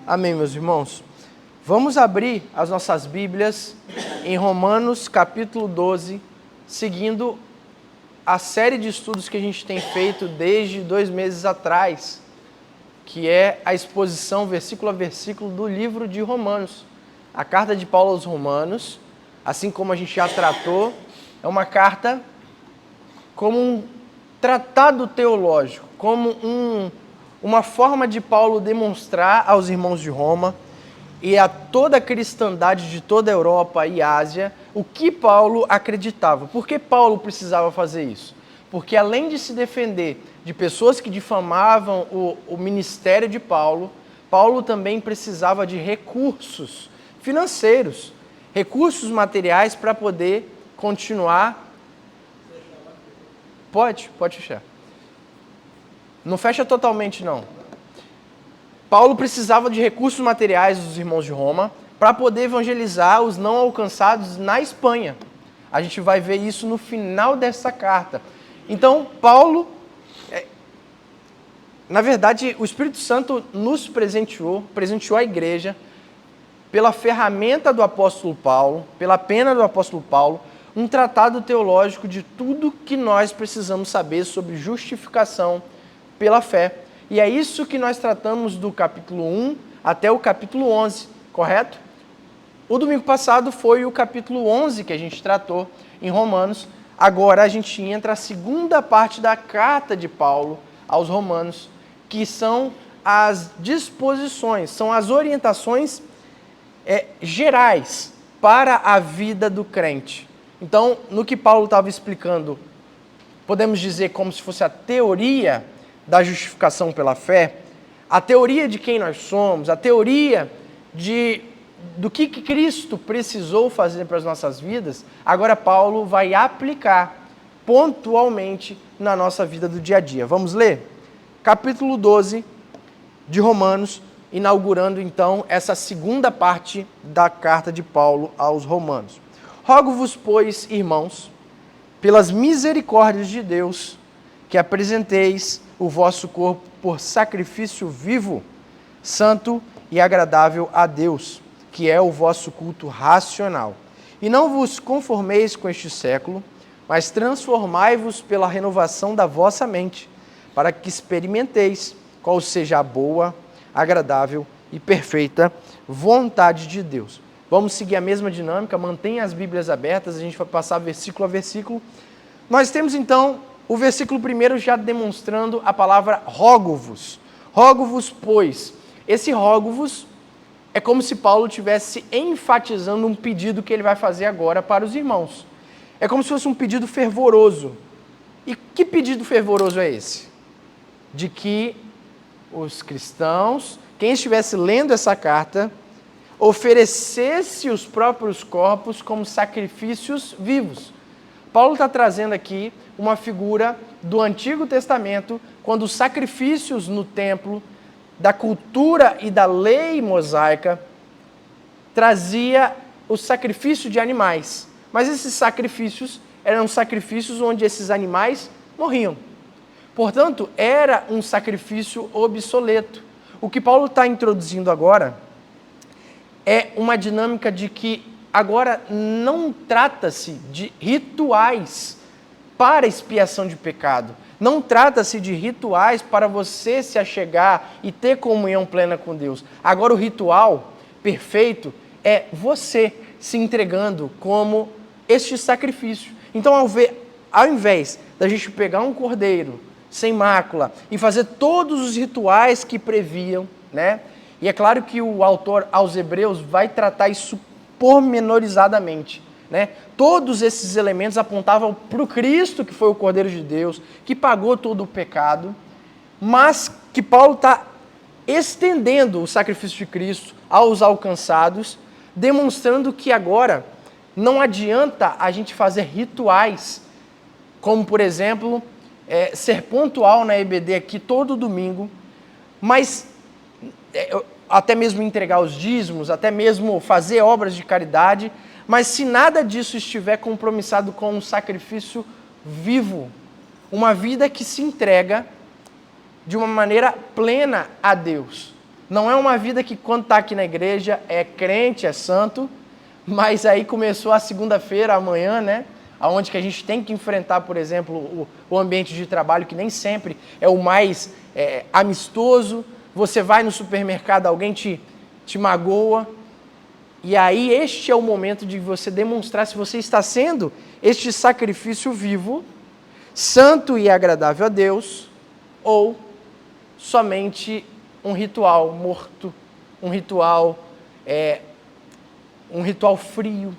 Amém, meus irmãos? Vamos abrir as nossas Bíblias em Romanos capítulo 12, seguindo a série de estudos que a gente tem feito desde 2 meses atrás, que é a exposição versículo a versículo do livro de Romanos. A carta de Paulo aos Romanos, assim como a gente já tratou, é uma carta como um tratado teológico, como uma forma de Paulo demonstrar aos irmãos de Roma e a toda a cristandade de toda a Europa e Ásia o que Paulo acreditava. Por que Paulo precisava fazer isso? Porque além de se defender de pessoas que difamavam o ministério de Paulo, Paulo também precisava de recursos financeiros, recursos materiais para poder continuar. Pode fechar. Não fecha totalmente, não. Paulo precisava de recursos materiais dos irmãos de Roma para poder evangelizar os não alcançados na Espanha. A gente vai ver isso no final dessa carta. Então, Paulo, na verdade, o Espírito Santo nos presenteou a igreja pela ferramenta do apóstolo Paulo, pela pena do apóstolo Paulo, um tratado teológico de tudo que nós precisamos saber sobre justificação pela fé. E é isso que nós tratamos do capítulo 1 até o capítulo 11, correto? O domingo passado foi o capítulo 11 que a gente tratou em Romanos. Agora a gente entra a segunda parte da carta de Paulo aos Romanos, que são as disposições, são as orientações gerais para a vida do crente. Então, no que Paulo estava explicando, podemos dizer como se fosse a teoria da justificação pela fé, a teoria de quem nós somos, a teoria do que Cristo precisou fazer para as nossas vidas, agora Paulo vai aplicar pontualmente na nossa vida do dia a dia. Vamos ler? Capítulo 12 de Romanos, inaugurando então essa segunda parte da carta de Paulo aos Romanos. Rogo-vos, pois, irmãos, pelas misericórdias de Deus, que apresenteis o vosso corpo por sacrifício vivo, santo e agradável a Deus, que é o vosso culto racional. E não vos conformeis com este século, mas transformai-vos pela renovação da vossa mente, para que experimenteis qual seja a boa, agradável e perfeita vontade de Deus. Vamos seguir a mesma dinâmica, mantenha as Bíblias abertas, a gente vai passar versículo a versículo. Nós temos então o versículo 1 já demonstrando a palavra rogo-vos. Rogo-vos, pois. Esse rogo-vos é como se Paulo estivesse enfatizando um pedido que ele vai fazer agora para os irmãos. É como se fosse um pedido fervoroso. E que pedido fervoroso é esse? De que os cristãos, quem estivesse lendo essa carta, oferecesse os próprios corpos como sacrifícios vivos. Paulo está trazendo aqui uma figura do Antigo Testamento, quando os sacrifícios no templo, da cultura e da lei mosaica, trazia o sacrifício de animais. Mas esses sacrifícios eram sacrifícios onde esses animais morriam. Portanto, era um sacrifício obsoleto. O que Paulo está introduzindo agora é uma dinâmica de que agora não trata-se de rituais para expiação de pecado. Não trata-se de rituais para você se achegar e ter comunhão plena com Deus. Agora o ritual perfeito é você se entregando como este sacrifício. Então, ao invés da gente pegar um cordeiro sem mácula e fazer todos os rituais que previam, né? E é claro que o autor aos Hebreus vai tratar isso pormenorizadamente, né? Todos esses elementos apontavam para o Cristo, que foi o Cordeiro de Deus, que pagou todo o pecado, mas que Paulo está estendendo o sacrifício de Cristo aos alcançados, demonstrando que agora não adianta a gente fazer rituais, como, por exemplo, ser pontual na EBD aqui todo domingo, mas até mesmo entregar os dízimos, até mesmo fazer obras de caridade, mas se nada disso estiver compromissado com um sacrifício vivo, uma vida que se entrega de uma maneira plena a Deus. Não é uma vida que quando está aqui na igreja é crente, é santo, mas aí começou a segunda-feira, amanhã, né? Onde que a gente tem que enfrentar, por exemplo, o ambiente de trabalho, que nem sempre é o mais amistoso. Você vai no supermercado, alguém te magoa. E aí este é o momento de você demonstrar se você está sendo este sacrifício vivo, santo e agradável a Deus, ou somente um ritual morto, um ritual frio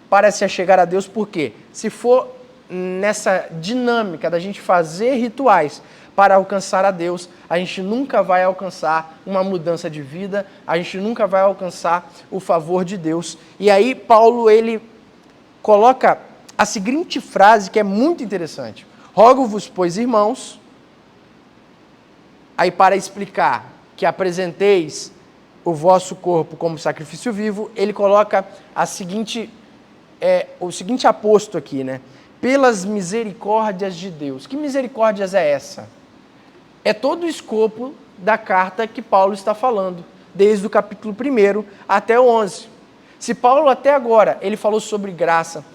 para se achegar a Deus. Por quê? Se for nessa dinâmica da gente fazer rituais para alcançar a Deus, a gente nunca vai alcançar uma mudança de vida, a gente nunca vai alcançar o favor de Deus. E aí Paulo, ele coloca a seguinte frase que é muito interessante. Rogo-vos, pois, irmãos, aí para explicar que apresenteis o vosso corpo como sacrifício vivo, ele coloca o seguinte aposto aqui, né? Pelas misericórdias de Deus. Que misericórdias é essa? É todo o escopo da carta que Paulo está falando, desde o capítulo 1 até o 11. Se Paulo até agora ele falou sobre graça,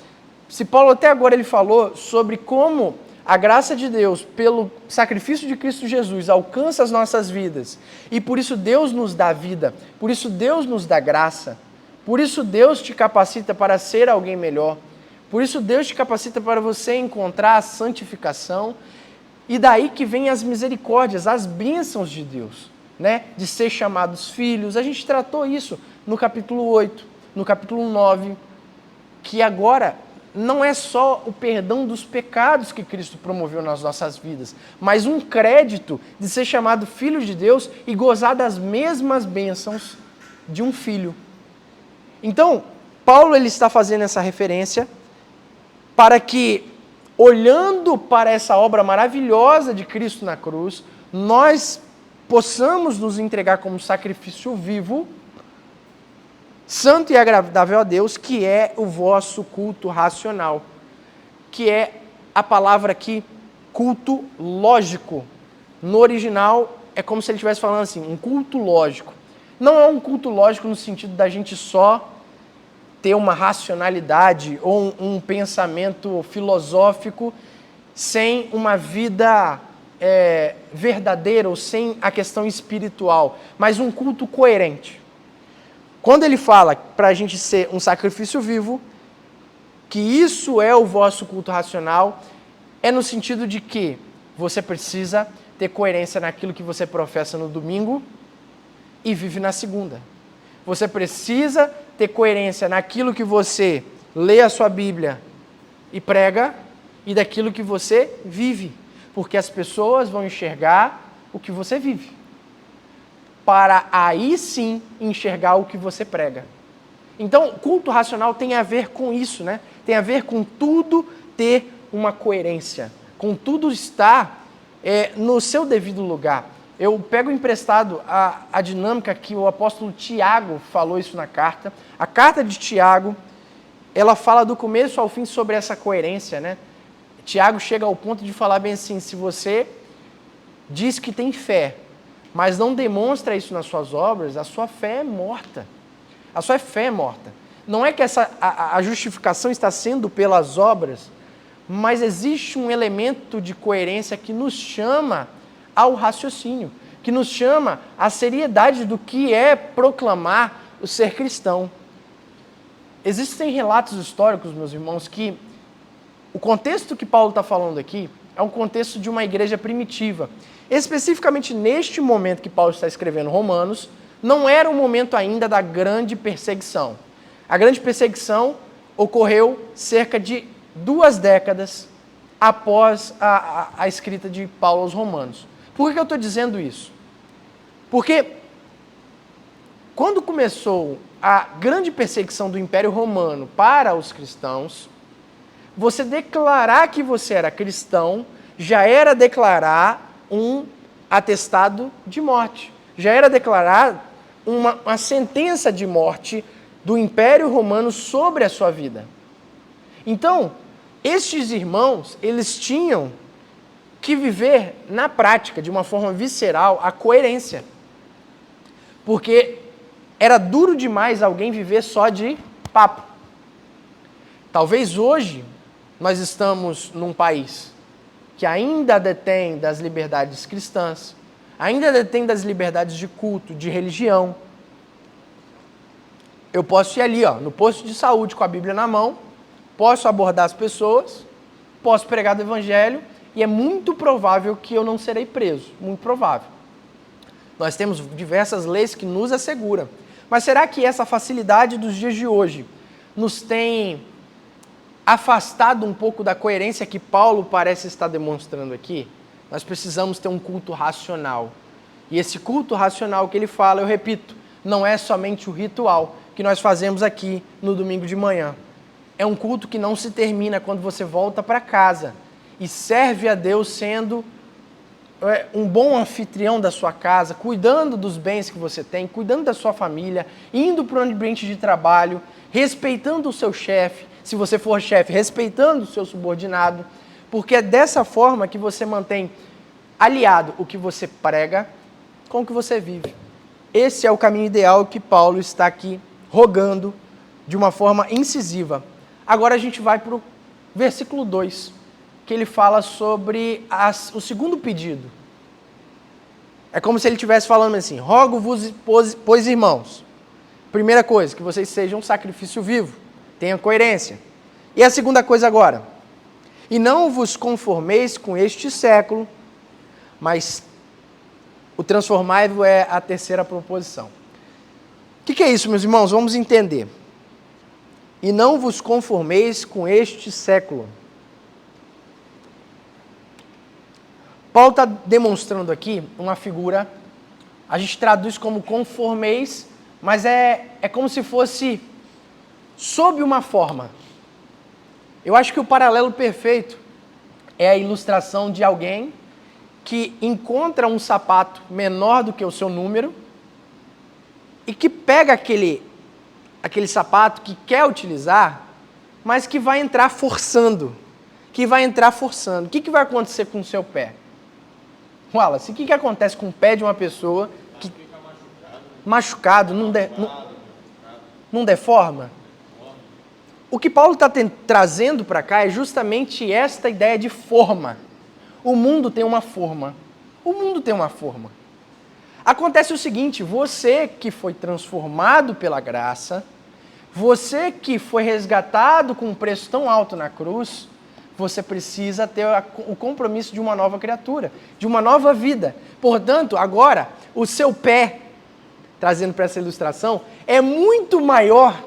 se Paulo até agora ele falou sobre como a graça de Deus, pelo sacrifício de Cristo Jesus, alcança as nossas vidas, e por isso Deus nos dá vida, por isso Deus nos dá graça, por isso Deus te capacita para ser alguém melhor, por isso Deus te capacita para você encontrar a santificação, e daí que vem as misericórdias, as bênçãos de Deus, né? De ser chamados filhos. A gente tratou isso no capítulo 8, no capítulo 9, que agora não é só o perdão dos pecados que Cristo promoveu nas nossas vidas, mas um crédito de ser chamado filho de Deus e gozar das mesmas bênçãos de um filho. Então, Paulo ele está fazendo essa referência para que, olhando para essa obra maravilhosa de Cristo na cruz, nós possamos nos entregar como sacrifício vivo, santo e agradável a Deus, que é o vosso culto racional, que é a palavra aqui, culto lógico. No original, é como se ele estivesse falando assim, um culto lógico. Não é um culto lógico no sentido da gente só ter uma racionalidade ou um pensamento filosófico sem uma vida verdadeira ou sem a questão espiritual, mas um culto coerente. Quando ele fala para a gente ser um sacrifício vivo, que isso é o vosso culto racional, é no sentido de que você precisa ter coerência naquilo que você professa no domingo e vive na segunda. Você precisa ter coerência naquilo que você lê a sua Bíblia e prega e daquilo que você vive, porque as pessoas vão enxergar o que você vive, para aí sim enxergar o que você prega. Então, culto racional tem a ver com isso, né? Tem a ver com tudo ter uma coerência, com tudo estar no seu devido lugar. Eu pego emprestado a dinâmica que o apóstolo Tiago falou isso na carta. A carta de Tiago, ela fala do começo ao fim sobre essa coerência, né? Tiago chega ao ponto de falar bem assim, se você diz que tem fé, mas não demonstra isso nas suas obras, a sua fé é morta. A sua fé é morta. Não é que a justificação está sendo pelas obras, mas existe um elemento de coerência que nos chama ao raciocínio, que nos chama à seriedade do que é proclamar o ser cristão. Existem relatos históricos, meus irmãos, que o contexto que Paulo está falando aqui é um contexto de uma igreja primitiva. Especificamente neste momento que Paulo está escrevendo Romanos, não era o momento ainda da grande perseguição. A grande perseguição ocorreu cerca de 2 décadas após a escrita de Paulo aos Romanos. Por que eu estou dizendo isso? Porque quando começou a grande perseguição do Império Romano para os cristãos, você declarar que você era cristão já era declarar um atestado de morte. Já era declarar uma sentença de morte do Império Romano sobre a sua vida. Então, estes irmãos, eles tinham que viver na prática, de uma forma visceral, a coerência. Porque era duro demais alguém viver só de papo. Talvez hoje nós estamos num país que ainda detém das liberdades cristãs, ainda detém das liberdades de culto, de religião. Eu posso ir ali, no posto de saúde com a Bíblia na mão, posso abordar as pessoas, posso pregar do Evangelho, e é muito provável que eu não serei preso, muito provável. Nós temos diversas leis que nos asseguram. Mas será que essa facilidade dos dias de hoje nos tem afastado um pouco da coerência que Paulo parece estar demonstrando aqui? Nós precisamos ter um culto racional. E esse culto racional que ele fala, eu repito, não é somente o ritual que nós fazemos aqui no domingo de manhã. É um culto que não se termina quando você volta para casa e serve a Deus sendo um bom anfitrião da sua casa, cuidando dos bens que você tem, cuidando da sua família, indo para o ambiente de trabalho, respeitando o seu chefe, se você for chefe, respeitando o seu subordinado, porque é dessa forma que você mantém aliado o que você prega com o que você vive. Esse é o caminho ideal que Paulo está aqui rogando de uma forma incisiva. Agora a gente vai para o versículo 2, que ele fala sobre o segundo pedido. É como se ele estivesse falando assim: rogo-vos, pois irmãos, primeira coisa, que vocês sejam um sacrifício vivo, tenham coerência. E a segunda coisa agora: e não vos conformeis com este século, mas o transformai-vos é a terceira proposição. O que é isso, meus irmãos? Vamos entender. E não vos conformeis com este século. Paulo está demonstrando aqui uma figura, a gente traduz como conformeis, mas é como se fosse sob uma forma. Eu acho que o paralelo perfeito é a ilustração de alguém que encontra um sapato menor do que o seu número e que pega aquele sapato que quer utilizar, mas que vai entrar forçando. O que vai acontecer com o seu pé? Wallace, o que acontece com o pé de uma pessoa que fica machucado, não deforma? O que Paulo está trazendo para cá é justamente esta ideia de forma. O mundo tem uma forma. Acontece o seguinte: você que foi transformado pela graça, você que foi resgatado com um preço tão alto na cruz, você precisa ter o compromisso de uma nova criatura, de uma nova vida. Portanto, agora, o seu pé, trazendo para essa ilustração, é muito maior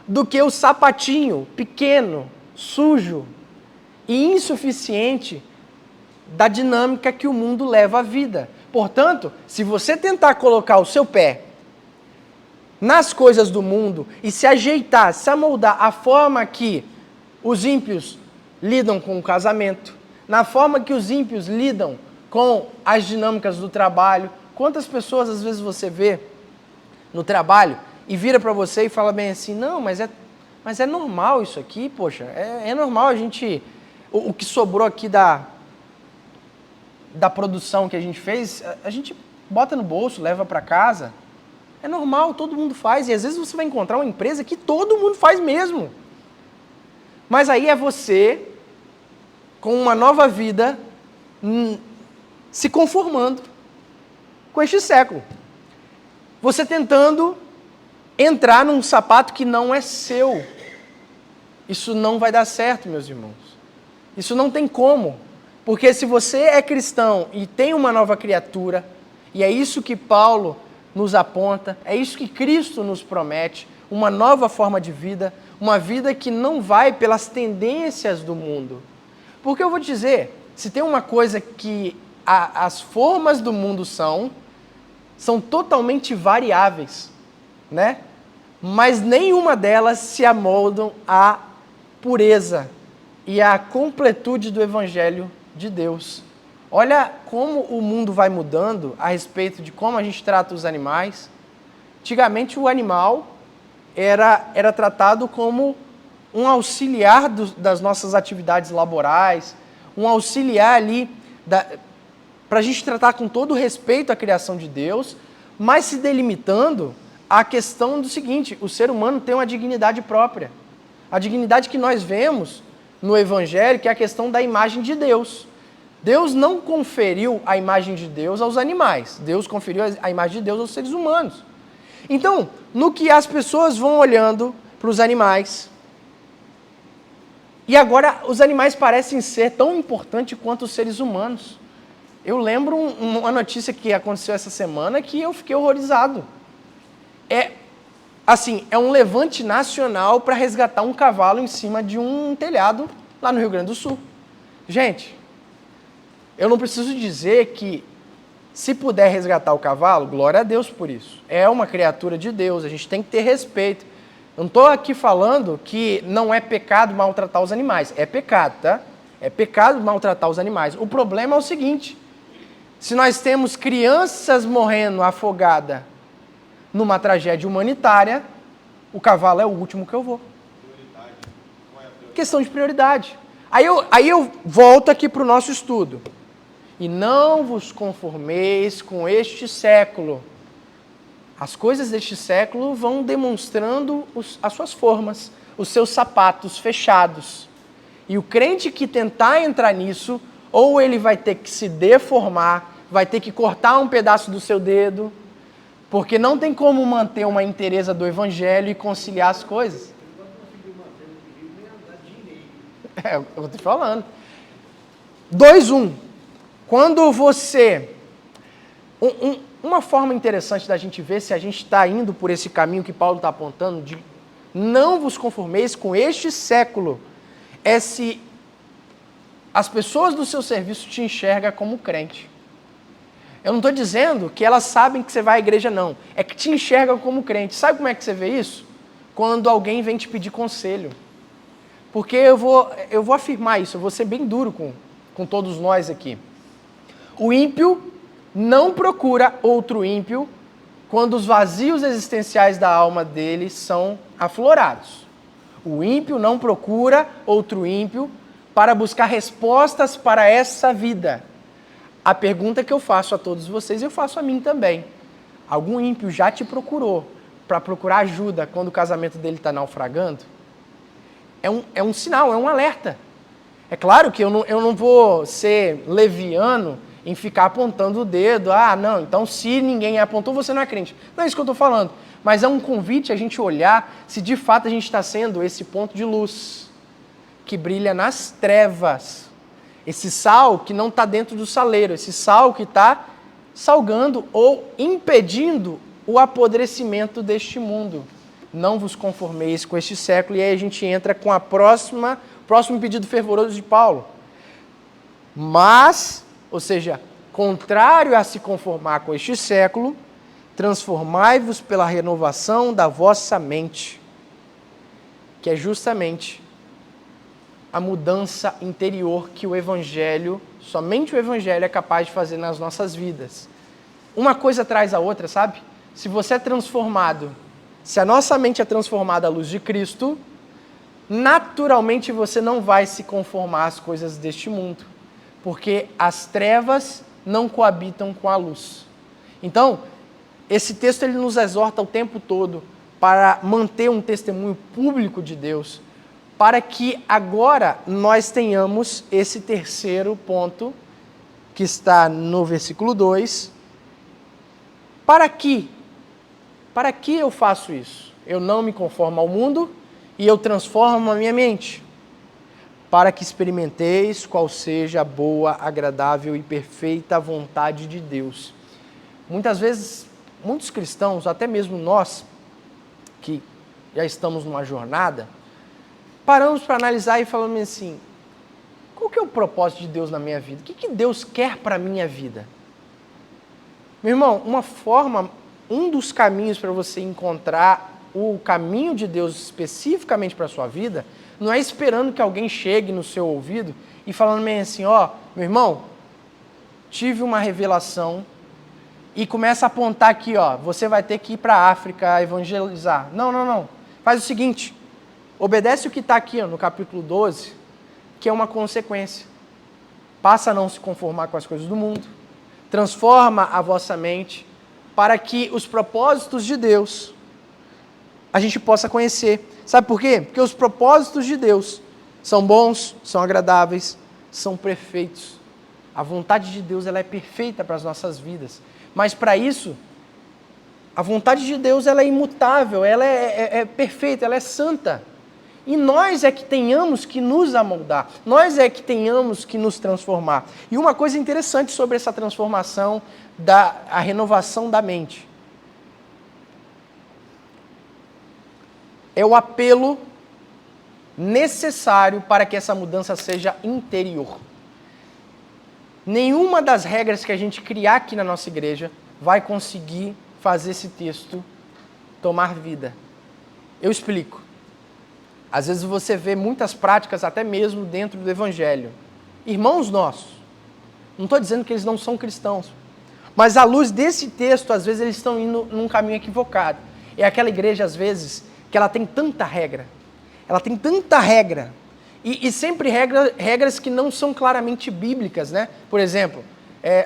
do que o sapatinho pequeno, sujo e insuficiente da dinâmica que o mundo leva à vida. Portanto, se você tentar colocar o seu pé nas coisas do mundo e se ajeitar, se amoldar à forma que os ímpios lidam com o casamento, na forma que os ímpios lidam com as dinâmicas do trabalho. Quantas pessoas às vezes você vê no trabalho e vira para você e fala bem assim: não, mas é normal isso aqui, poxa, é normal a gente... O que sobrou aqui da produção que a gente fez, a gente bota no bolso, leva para casa. É normal, todo mundo faz. E às vezes você vai encontrar uma empresa que todo mundo faz mesmo. Mas aí é você, com uma nova vida, se conformando com este século. Você tentando entrar num sapato que não é seu. Isso não vai dar certo, meus irmãos. Isso não tem como. Porque se você é cristão e tem uma nova criatura, e é isso que Paulo nos aponta, é isso que Cristo nos promete, uma nova forma de vida, uma vida que não vai pelas tendências do mundo. Porque eu vou te dizer, se tem uma coisa que as formas do mundo são totalmente variáveis, né? Mas nenhuma delas se amoldam à pureza e à completude do Evangelho de Deus. Olha como o mundo vai mudando a respeito de como a gente trata os animais. Antigamente o animal era tratado como um auxiliar das nossas atividades laborais, um auxiliar ali para a gente tratar com todo respeito à criação de Deus, mas se delimitando à questão do seguinte: o ser humano tem uma dignidade própria. A dignidade que nós vemos no Evangelho, que é a questão da imagem de Deus. Deus não conferiu a imagem de Deus aos animais. Deus conferiu a imagem de Deus aos seres humanos. Então, no que as pessoas vão olhando para os animais, e agora os animais parecem ser tão importantes quanto os seres humanos. Eu lembro uma notícia que aconteceu essa semana que eu fiquei horrorizado. É um levante nacional para resgatar um cavalo em cima de um telhado lá no Rio Grande do Sul. Gente, eu não preciso dizer que se puder resgatar o cavalo, glória a Deus por isso. É uma criatura de Deus, a gente tem que ter respeito. Eu não estou aqui falando que não é pecado maltratar os animais. É pecado, tá? É pecado maltratar os animais. O problema é o seguinte: se nós temos crianças morrendo afogadas numa tragédia humanitária, o cavalo é o último que eu vou. Questão de prioridade. Aí eu volto aqui para o nosso estudo. E não vos conformeis com este século. As coisas deste século vão demonstrando as suas formas, os seus sapatos fechados. E o crente que tentar entrar nisso, ou ele vai ter que se deformar, vai ter que cortar um pedaço do seu dedo, porque não tem como manter uma inteireza do Evangelho e conciliar as coisas. Eu estou falando. 2:1. Quando você... Uma forma interessante da gente ver se a gente está indo por esse caminho que Paulo está apontando, de não vos conformeis com este século, é se as pessoas do seu serviço te enxergam como crente. Eu não estou dizendo que elas sabem que você vai à igreja, não. É que te enxergam como crente. Sabe como é que você vê isso? Quando alguém vem te pedir conselho. Porque eu vou afirmar isso, eu vou ser bem duro com todos nós aqui. O ímpio não procura outro ímpio quando os vazios existenciais da alma dele são aflorados. O ímpio não procura outro ímpio para buscar respostas para essa vida. A pergunta que eu faço a todos vocês, eu faço a mim também. Algum ímpio já te procurou para procurar ajuda quando o casamento dele está naufragando? É um sinal, é um alerta. É claro que eu não vou ser leviano em ficar apontando o dedo. Ah, não, então se ninguém apontou, você não é crente. Não é isso que eu estou falando. Mas é um convite a gente olhar se de fato a gente está sendo esse ponto de luz que brilha nas trevas. Esse sal que não está dentro do saleiro. Esse sal que está salgando ou impedindo o apodrecimento deste mundo. Não vos conformeis com este século. E aí a gente entra com próximo pedido fervoroso de Paulo. Mas... ou seja, contrário a se conformar com este século, transformai-vos pela renovação da vossa mente, que é justamente a mudança interior que o Evangelho, somente o Evangelho é capaz de fazer nas nossas vidas. Uma coisa traz a outra, sabe? Se você é transformado, se a nossa mente é transformada à luz de Cristo, naturalmente você não vai se conformar às coisas deste mundo. Porque as trevas não coabitam com a luz. Então, esse texto ele nos exorta o tempo todo para manter um testemunho público de Deus, para que agora nós tenhamos esse terceiro ponto, que está no versículo 2. Para que eu faço isso? Eu não me conformo ao mundo e eu transformo a minha mente, para que experimenteis qual seja a boa, agradável e perfeita vontade de Deus. Muitas vezes, muitos cristãos, até mesmo nós, que já estamos numa jornada, paramos para analisar e falamos assim, qual que é o propósito de Deus na minha vida? O que Deus quer para a minha vida? Meu irmão, um dos caminhos para você encontrar o caminho de Deus especificamente para a sua vida, não é esperando que alguém chegue no seu ouvido e falando meio assim, meu irmão, tive uma revelação e começa a apontar aqui, você vai ter que ir para a África evangelizar. Não. Faz o seguinte, obedece o que está aqui no capítulo 12, que é uma consequência. Passa a não se conformar com as coisas do mundo, transforma a vossa mente, para que os propósitos de Deus a gente possa conhecer. Sabe por quê? Porque os propósitos de Deus são bons, são agradáveis, são perfeitos. A vontade de Deus ela é perfeita para as nossas vidas. Mas para isso, a vontade de Deus ela é imutável, ela é perfeita, ela é santa. E nós é que tenhamos que nos amoldar, nós é que tenhamos que nos transformar. E uma coisa interessante sobre essa transformação, a renovação da mente, é o apelo necessário para que essa mudança seja interior. Nenhuma das regras que a gente criar aqui na nossa igreja vai conseguir fazer esse texto tomar vida. Eu explico. Às vezes você vê muitas práticas até mesmo dentro do Evangelho. Irmãos nossos, não estou dizendo que eles não são cristãos, mas à luz desse texto, às vezes eles estão indo num caminho equivocado. É aquela igreja, às vezes, que ela tem tanta regra. Ela tem tanta regra. E sempre regras que não são claramente bíblicas, né? Por exemplo,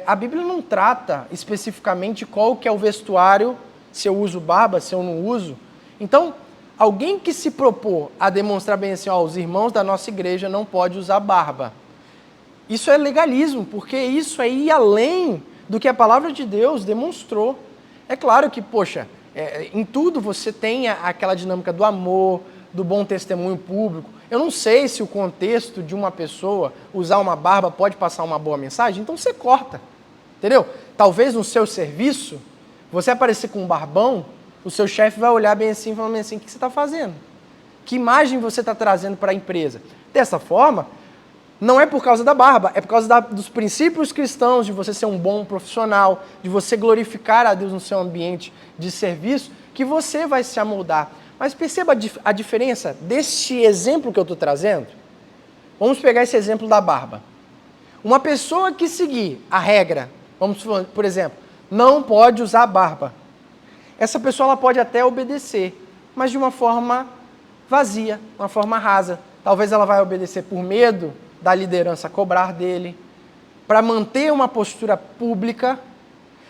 a Bíblia não trata especificamente qual que é o vestuário, se eu uso barba, se eu não uso. Então, alguém que se propor a demonstrar bem assim, os irmãos da nossa igreja não podem usar barba. Isso é legalismo, porque isso é ir além do que a palavra de Deus demonstrou. É claro que, poxa, em tudo você tem aquela dinâmica do amor, do bom testemunho público. Eu não sei se o contexto de uma pessoa usar uma barba pode passar uma boa mensagem, então você corta, entendeu? Talvez no seu serviço, você aparecer com um barbão, o seu chefe vai olhar bem assim e falar assim, o que você está fazendo? Que imagem você está trazendo para a empresa? Dessa forma, não é por causa da barba, é por causa dos princípios cristãos, de você ser um bom profissional, de você glorificar a Deus no seu ambiente de serviço, que você vai se amoldar. Mas perceba a diferença deste exemplo que eu estou trazendo. Vamos pegar esse exemplo da barba. Uma pessoa que seguir a regra, vamos, por exemplo, não pode usar barba. Essa pessoa ela pode até obedecer, mas de uma forma vazia, uma forma rasa. Talvez ela vai obedecer por medo da liderança cobrar dele, para manter uma postura pública,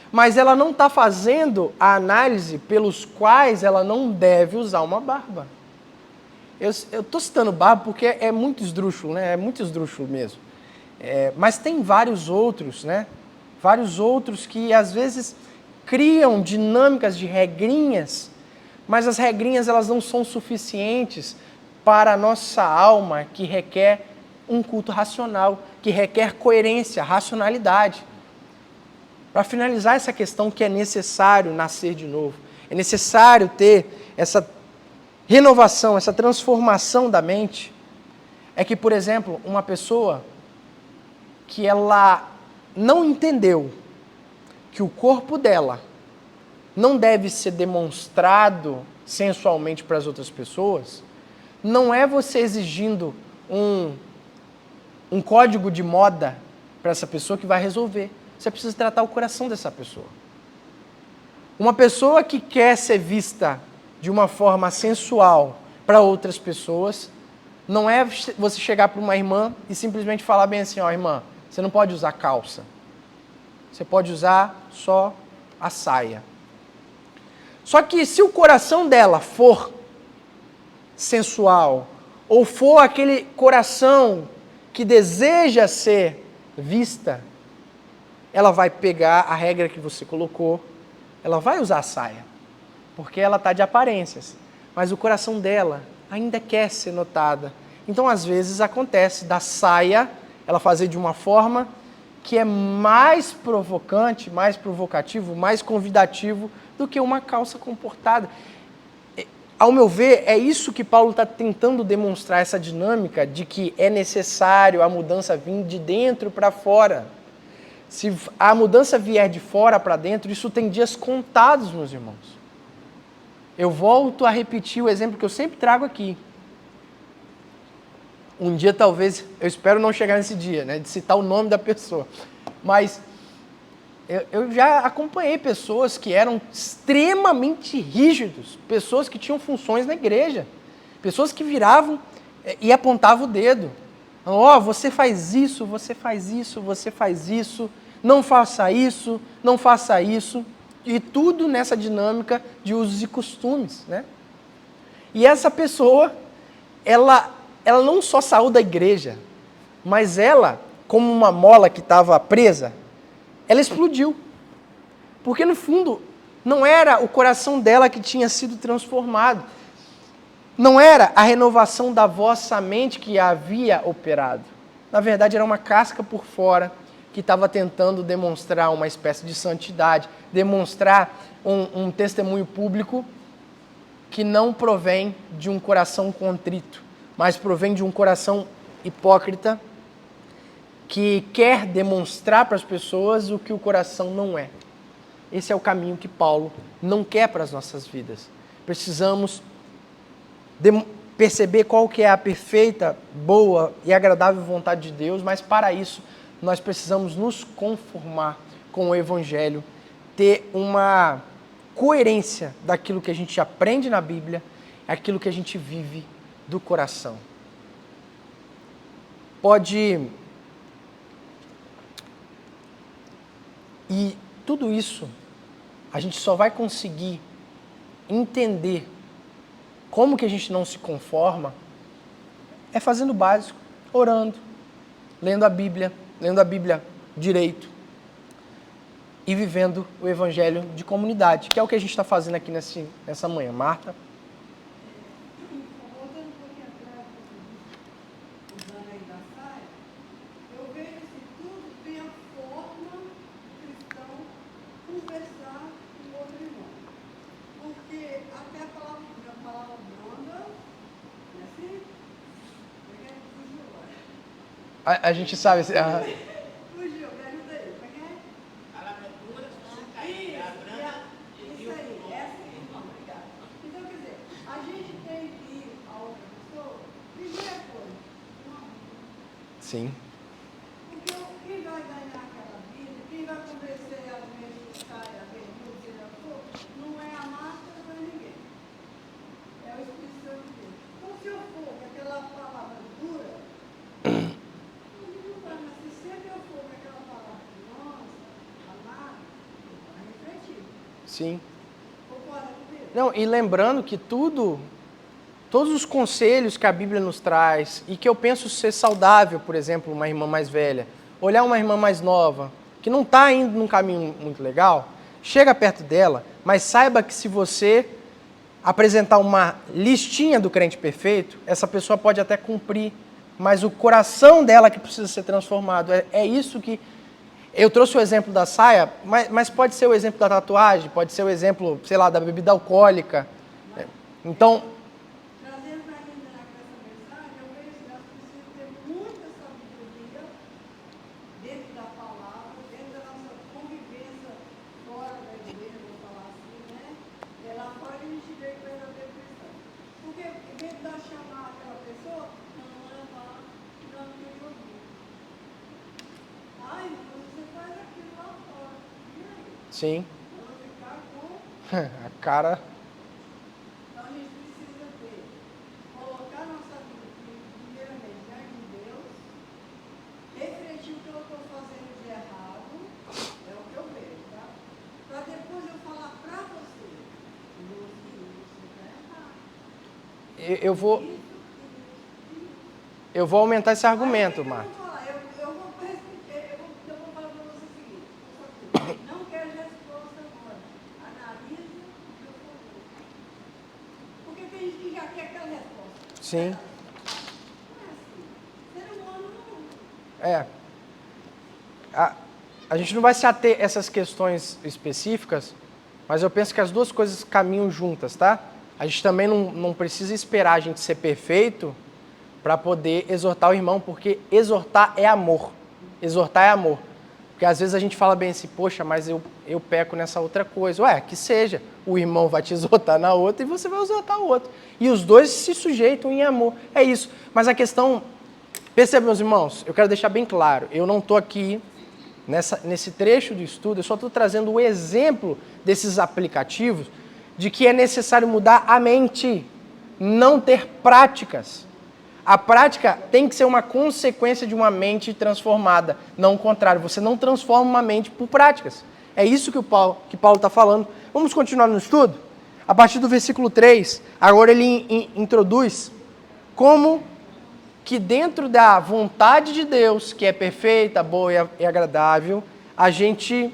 mas ela não está fazendo a análise pelos quais ela não deve usar uma barba. Eu estou citando barba porque é muito esdrúxulo, né? É muito esdrúxulo mesmo. Mas tem vários outros, né? Vários outros que às vezes criam dinâmicas de regrinhas, mas as regrinhas elas não são suficientes para a nossa alma que requer um culto racional, que requer coerência, racionalidade. Para finalizar essa questão que é necessário nascer de novo, é necessário ter essa renovação, essa transformação da mente, é que, por exemplo, uma pessoa que ela não entendeu que o corpo dela não deve ser demonstrado sensualmente para as outras pessoas, não é você exigindo um código de moda para essa pessoa que vai resolver. Você precisa tratar o coração dessa pessoa. Uma pessoa que quer ser vista de uma forma sensual para outras pessoas, não é você chegar para uma irmã e simplesmente falar bem assim, irmã, você não pode usar calça. Você pode usar só a saia. Só que se o coração dela for sensual, ou for aquele coração que deseja ser vista, ela vai pegar a regra que você colocou, ela vai usar a saia, porque ela está de aparências, mas o coração dela ainda quer ser notada. Então, às vezes, acontece da saia, ela fazer de uma forma que é mais provocante, mais provocativo, mais convidativo do que uma calça comportada. Ao meu ver, é isso que Paulo está tentando demonstrar, essa dinâmica de que é necessário a mudança vir de dentro para fora. Se a mudança vier de fora para dentro, isso tem dias contados, meus irmãos. Eu volto a repetir o exemplo que eu sempre trago aqui. Um dia, talvez, eu espero não chegar nesse dia, né, de citar o nome da pessoa, mas eu já acompanhei pessoas que eram extremamente rígidos, pessoas que tinham funções na igreja, pessoas que viravam e apontavam o dedo. Você faz isso, você faz isso, você faz isso, não faça isso, não faça isso. e tudo nessa dinâmica de usos e costumes, né? E essa pessoa, ela não só saiu da igreja, mas ela, como uma mola que estava presa, ela explodiu. Porque no fundo, não era o coração dela que tinha sido transformado. Não era a renovação da vossa mente que a havia operado. Na verdade, era uma casca por fora que estava tentando demonstrar uma espécie de santidade, demonstrar um testemunho público que não provém de um coração contrito, mas provém de um coração hipócrita que quer demonstrar para as pessoas o que o coração não é. Esse é o caminho que Paulo não quer para as nossas vidas. Precisamos perceber qual que é a perfeita, boa e agradável vontade de Deus, mas para isso nós precisamos nos conformar com o Evangelho, ter uma coerência daquilo que a gente aprende na Bíblia, aquilo que a gente vive do coração. E tudo isso a gente só vai conseguir entender como que a gente não se conforma é fazendo o básico, orando, lendo a Bíblia direito e vivendo o Evangelho de comunidade, que é o que a gente está fazendo aqui nessa manhã. Marta? Voltando um pouquinho atrás, usando aí da saia, eu vejo assim, tudo tem a forma do cristão conversar com o outro irmão. Porque até a palavra branda, não é assim? Fugiu agora. A gente sabe... Fugiu, me ajuda aí. Como é que é? Isso aí, essa é irmã, obrigada. Então, quer dizer, a gente tem que ir a outra pessoa, primeira coisa, um amor. Sim. Porque quem vai ganhar aquela vida, quem vai convencer a meditar, a vergonha, seja o que for, não é a máscara, não é ninguém. É o Espírito Santo de Deus. Então, se eu for com aquela palavra dura, não vai, mas se sempre eu for com aquela palavra de nossa, amar, vai refletir. Sim. Concorda comigo? Não, e lembrando que todos os conselhos que a Bíblia nos traz e que eu penso ser saudável, por exemplo, uma irmã mais velha, olhar uma irmã mais nova, que não está indo num caminho muito legal, chega perto dela, mas saiba que se você apresentar uma listinha do crente perfeito, essa pessoa pode até cumprir, mas o coração dela que precisa ser transformado. É isso que... Eu trouxe o exemplo da saia, mas pode ser o exemplo da tatuagem, pode ser o exemplo, sei lá, da bebida alcoólica. Então... Trazendo para mim essa mensagem, eu vejo que nós precisamos ter muita sabedoria dentro da palavra, dentro da nossa convivência fora da igreja, vou falar assim, né? É lá fora que a gente vê que vai haver cristão. Porque em vez de nós chamar aquela pessoa, não levar, não querer ouvir. Ai, mas você faz aquilo lá fora. E aí? Sim. Vamos ficar com... A cara... Então a gente precisa ter, colocar nossa vida primeiramente diante de Deus, refletir o que eu estou fazendo de errado, é o que eu vejo, tá? Para depois eu falar para você, você está errado. Eu vou aumentar esse argumento, Marta. Eu vou falar para você o seguinte, não quero resposta agora, analise o que eu falei. Porque tem gente que já quer aquela resposta. Sim. Não é assim. Ser humano não. É. A gente não vai se ater a essas questões específicas, mas eu penso que as duas coisas caminham juntas, tá? A gente também não precisa esperar a gente ser perfeito para poder exortar o irmão, porque exortar é amor. Exortar é amor. Porque às vezes a gente fala bem assim, poxa, mas eu peco nessa outra coisa. Ué, que seja. O irmão vai te exortar na outra e você vai exortar o outro. E os dois se sujeitam em amor. É isso. Mas a questão... Perceba, meus irmãos, eu quero deixar bem claro. Eu não estou aqui nesse trecho do estudo, eu só estou trazendo o exemplo desses aplicativos de que é necessário mudar a mente, não ter práticas. A prática tem que ser uma consequência de uma mente transformada, não o contrário. Você não transforma uma mente por práticas. É isso que Paulo está falando. Vamos continuar no estudo? A partir do versículo 3, agora ele introduz como que dentro da vontade de Deus, que é perfeita, boa e agradável, a gente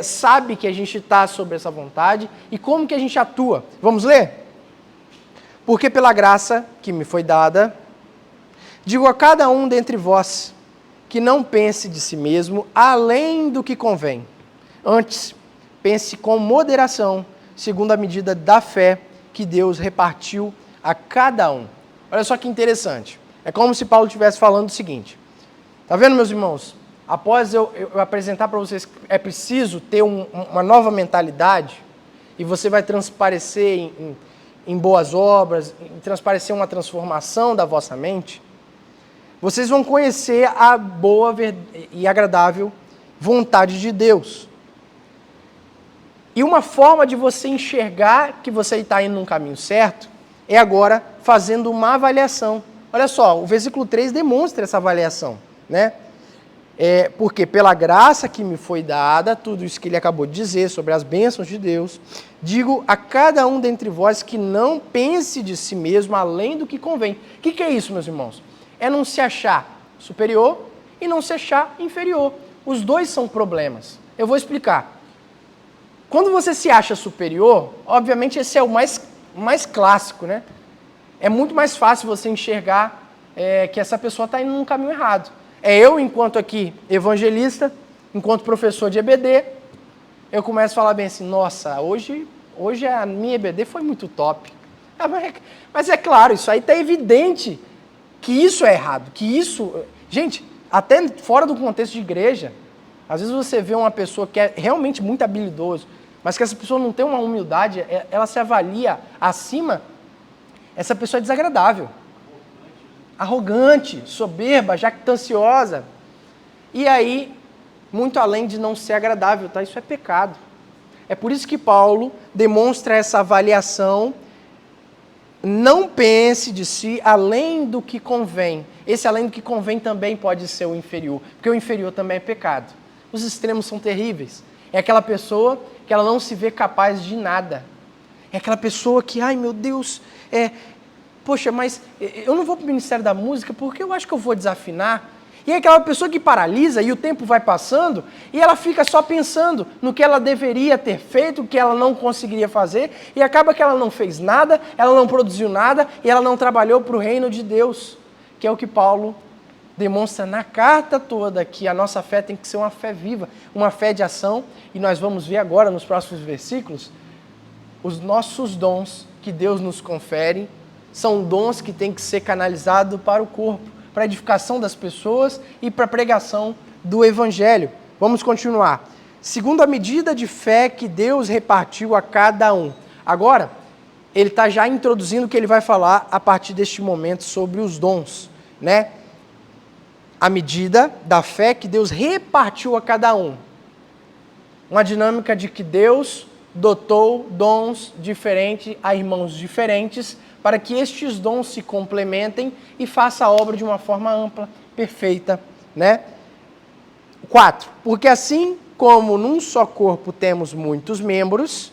sabe que a gente está sobre essa vontade e como que a gente atua. Vamos ler? Porque pela graça que me foi dada, digo a cada um dentre vós, que não pense de si mesmo além do que convém. Antes, pense com moderação, segundo a medida da fé que Deus repartiu a cada um. Olha só que interessante. É como se Paulo estivesse falando o seguinte. Tá vendo, meus irmãos? Após eu apresentar para vocês que é preciso ter uma nova mentalidade, e você vai transparecer em boas obras, transparecer uma transformação da vossa mente, vocês vão conhecer a boa e agradável vontade de Deus. E uma forma de você enxergar que você está indo num caminho certo é agora fazendo uma avaliação. Olha só, o versículo 3 demonstra essa avaliação, né? Porque pela graça que me foi dada, tudo isso que ele acabou de dizer sobre as bênçãos de Deus, digo a cada um dentre vós que não pense de si mesmo além do que convém. O que é isso, meus irmãos? É não se achar superior e não se achar inferior. Os dois são problemas. Eu vou explicar. Quando você se acha superior, obviamente esse é o mais clássico, né? É muito mais fácil você enxergar que essa pessoa está indo num caminho errado. Eu, enquanto aqui evangelista, enquanto professor de EBD, eu começo a falar bem assim, nossa, hoje a minha EBD foi muito top. Mas é claro, isso aí está evidente que isso é errado, que isso... Gente, até fora do contexto de igreja, às vezes você vê uma pessoa que é realmente muito habilidoso, mas que essa pessoa não tem uma humildade, ela se avalia acima, essa pessoa é desagradável. Arrogante, soberba, jactanciosa. E aí, muito além de não ser agradável, tá? Isso é pecado. É por isso que Paulo demonstra essa avaliação. Não pense de si além do que convém. Esse além do que convém também pode ser o inferior, porque o inferior também é pecado. Os extremos são terríveis. É aquela pessoa que ela não se vê capaz de nada. É aquela pessoa que, ai meu Deus, poxa, mas eu não vou para o Ministério da Música porque eu acho que eu vou desafinar. E é aquela pessoa que paralisa e o tempo vai passando e ela fica só pensando no que ela deveria ter feito, o que ela não conseguiria fazer, e acaba que ela não fez nada, ela não produziu nada e ela não trabalhou para o reino de Deus, que é o que Paulo demonstra na carta toda, que a nossa fé tem que ser uma fé viva, uma fé de ação, e nós vamos ver agora nos próximos versículos, os nossos dons que Deus nos confere, são dons que têm que ser canalizados para o corpo, para a edificação das pessoas e para a pregação do Evangelho. Vamos continuar. Segundo a medida de fé que Deus repartiu a cada um. Agora, ele está já introduzindo o que ele vai falar a partir deste momento sobre os dons, né? A medida da fé que Deus repartiu a cada um. Uma dinâmica de que Deus dotou dons diferentes a irmãos diferentes, para que estes dons se complementem e façam a obra de uma forma ampla, perfeita, né? 4. Porque assim como num só corpo temos muitos membros,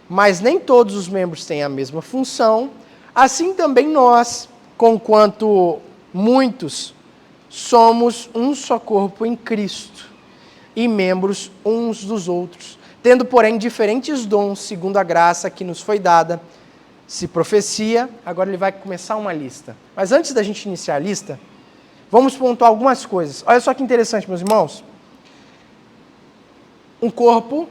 mas nem todos os membros têm a mesma função, assim também nós, conquanto muitos, somos um só corpo em Cristo e membros uns dos outros, tendo, porém, diferentes dons segundo a graça que nos foi dada. Se profecia, agora ele vai começar uma lista. Mas antes da gente iniciar a lista, vamos pontuar algumas coisas. Olha só que interessante, meus irmãos. Um corpo,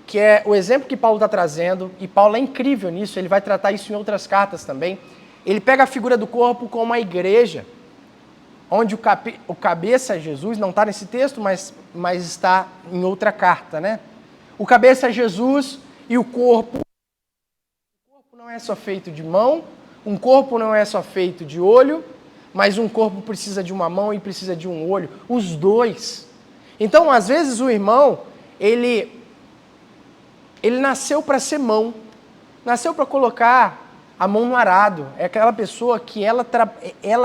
que é o exemplo que Paulo está trazendo, e Paulo é incrível nisso, ele vai tratar isso em outras cartas também. Ele pega a figura do corpo como a igreja, onde o cabeça é Jesus, não está nesse texto, mas está em outra carta, né? O cabeça é Jesus e o corpo não é só feito de mão, um corpo não é só feito de olho, mas um corpo precisa de uma mão e precisa de um olho, os dois. Então, às vezes, o irmão, ele nasceu para ser mão, nasceu para colocar a mão no arado. É aquela pessoa que ela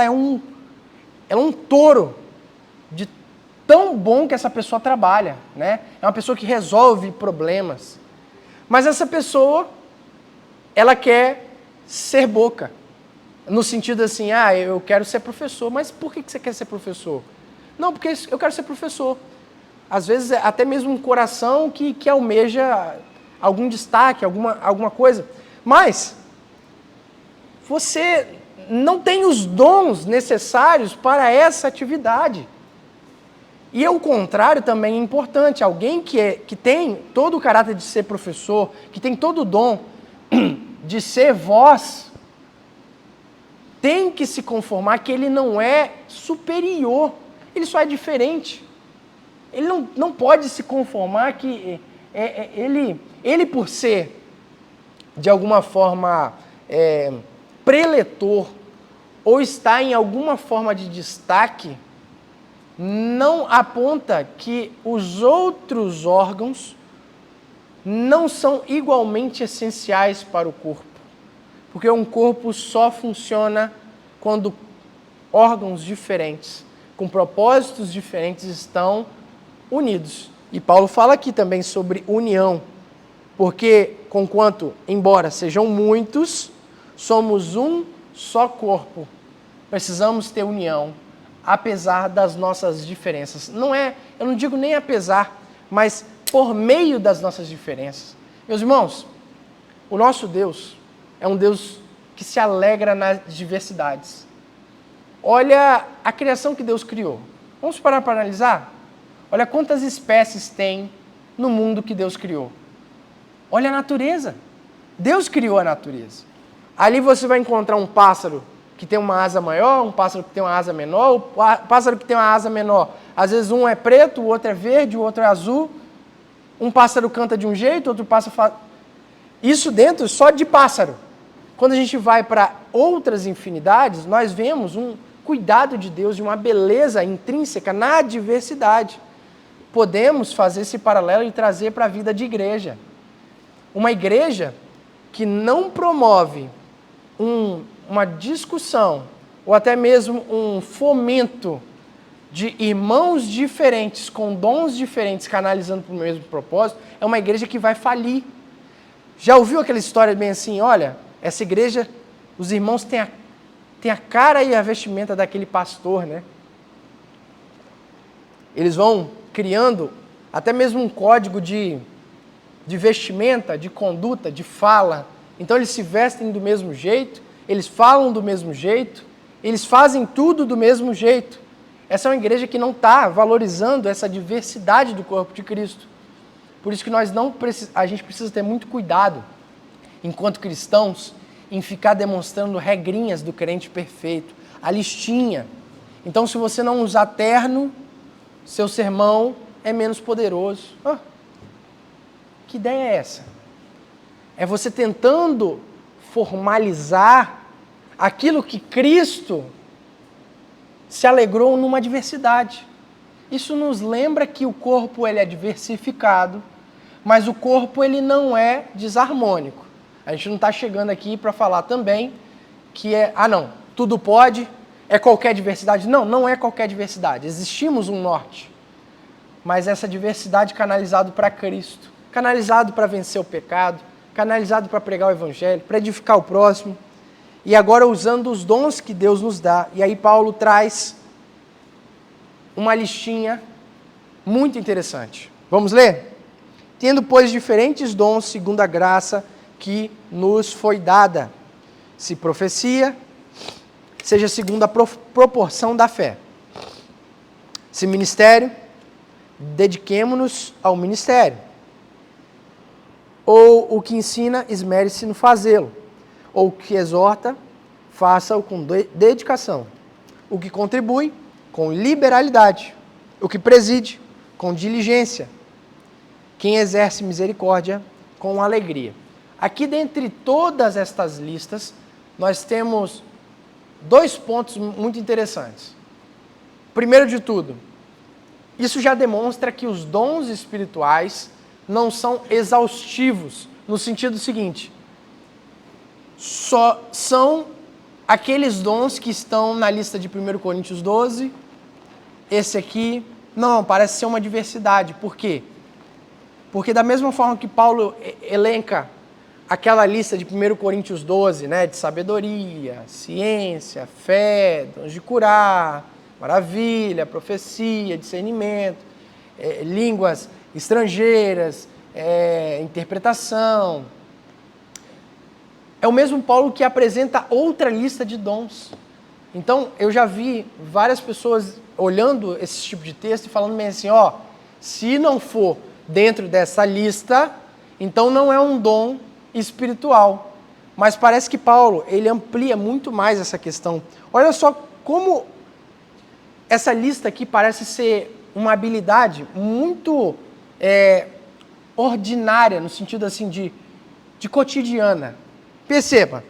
é um touro tão bom que essa pessoa trabalha, né? É uma pessoa que resolve problemas. Mas essa pessoa, ela quer ser boca. No sentido assim, eu quero ser professor. Mas por que você quer ser professor? Não, porque eu quero ser professor. Às vezes, até mesmo um coração que almeja algum destaque, alguma coisa. Mas você não tem os dons necessários para essa atividade. E o contrário também é importante. Alguém que tem todo o caráter de ser professor, que tem todo o dom de ser voz, tem que se conformar que ele não é superior, ele só é diferente. Ele não pode se conformar que ele por ser, de alguma forma, preletor, ou está em alguma forma de destaque, não aponta que os outros órgãos não são igualmente essenciais para o corpo. Porque um corpo só funciona quando órgãos diferentes, com propósitos diferentes, estão unidos. E Paulo fala aqui também sobre união. Porque, conquanto, embora sejam muitos, somos um só corpo. Precisamos ter união, apesar das nossas diferenças. Eu não digo nem apesar, mas por meio das nossas diferenças. Meus irmãos, o nosso Deus é um Deus que se alegra nas diversidades. Olha a criação que Deus criou. Vamos parar para analisar? Olha quantas espécies tem no mundo que Deus criou. Olha a natureza. Deus criou a natureza. Ali você vai encontrar um pássaro que tem uma asa maior, um pássaro que tem uma asa menor, o pássaro que tem uma asa menor. Às vezes um é preto, o outro é verde, o outro é azul. Um pássaro canta de um jeito, outro pássaro faz... Isso dentro só de pássaro. Quando a gente vai para outras infinidades, nós vemos um cuidado de Deus, de uma beleza intrínseca na diversidade. Podemos fazer esse paralelo e trazer para a vida de igreja. Uma igreja que não promove uma discussão ou até mesmo um fomento de irmãos diferentes, com dons diferentes, canalizando para o mesmo propósito, é uma igreja que vai falir. Já ouviu aquela história bem assim, olha, essa igreja, os irmãos têm a cara e a vestimenta daquele pastor, né? Eles vão criando até mesmo um código de vestimenta, de conduta, de fala. Então eles se vestem do mesmo jeito, eles falam do mesmo jeito, eles fazem tudo do mesmo jeito. Essa é uma igreja que não está valorizando essa diversidade do corpo de Cristo. Por isso que a gente precisa ter muito cuidado, enquanto cristãos, em ficar demonstrando regrinhas do crente perfeito, a listinha. Então, se você não usar terno, seu sermão é menos poderoso. Que ideia é essa? É você tentando formalizar aquilo que Cristo se alegrou numa diversidade. Isso nos lembra que o corpo ele é diversificado, mas o corpo ele não é desarmônico. A gente não está chegando aqui para falar também que tudo pode, é qualquer diversidade. Não, não é qualquer diversidade. Existimos um norte, mas essa diversidade canalizado para Cristo, canalizado para vencer o pecado, canalizado para pregar o evangelho, para edificar o próximo, e agora usando os dons que Deus nos dá. E aí Paulo traz uma listinha muito interessante. Vamos ler? Tendo, pois, diferentes dons segundo a graça que nos foi dada. Se profecia, seja segundo a proporção da fé. Se ministério, dediquemo-nos ao ministério. Ou o que ensina, esmere-se no fazê-lo. Ou o que exorta, faça-o com dedicação. O que contribui, com liberalidade. O que preside, com diligência. Quem exerce misericórdia, com alegria. Aqui, dentre todas estas listas, nós temos 2 pontos muito interessantes. Primeiro de tudo, isso já demonstra que os dons espirituais não são exaustivos, no sentido seguinte, só são aqueles dons que estão na lista de 1 Coríntios 12, esse aqui, Não, parece ser uma diversidade. Por quê? Porque da mesma forma que Paulo elenca aquela lista de 1 Coríntios 12, né, de sabedoria, ciência, fé, dons de curar, maravilha, profecia, discernimento, línguas estrangeiras, interpretação. É o mesmo Paulo que apresenta outra lista de dons. Então, eu já vi várias pessoas olhando esse tipo de texto e falando bem assim, ó, se não for dentro dessa lista, então não é um dom espiritual. Mas parece que Paulo, ele amplia muito mais essa questão. Olha só como essa lista aqui parece ser uma habilidade muito ordinária, no sentido assim de cotidiana. Perceba,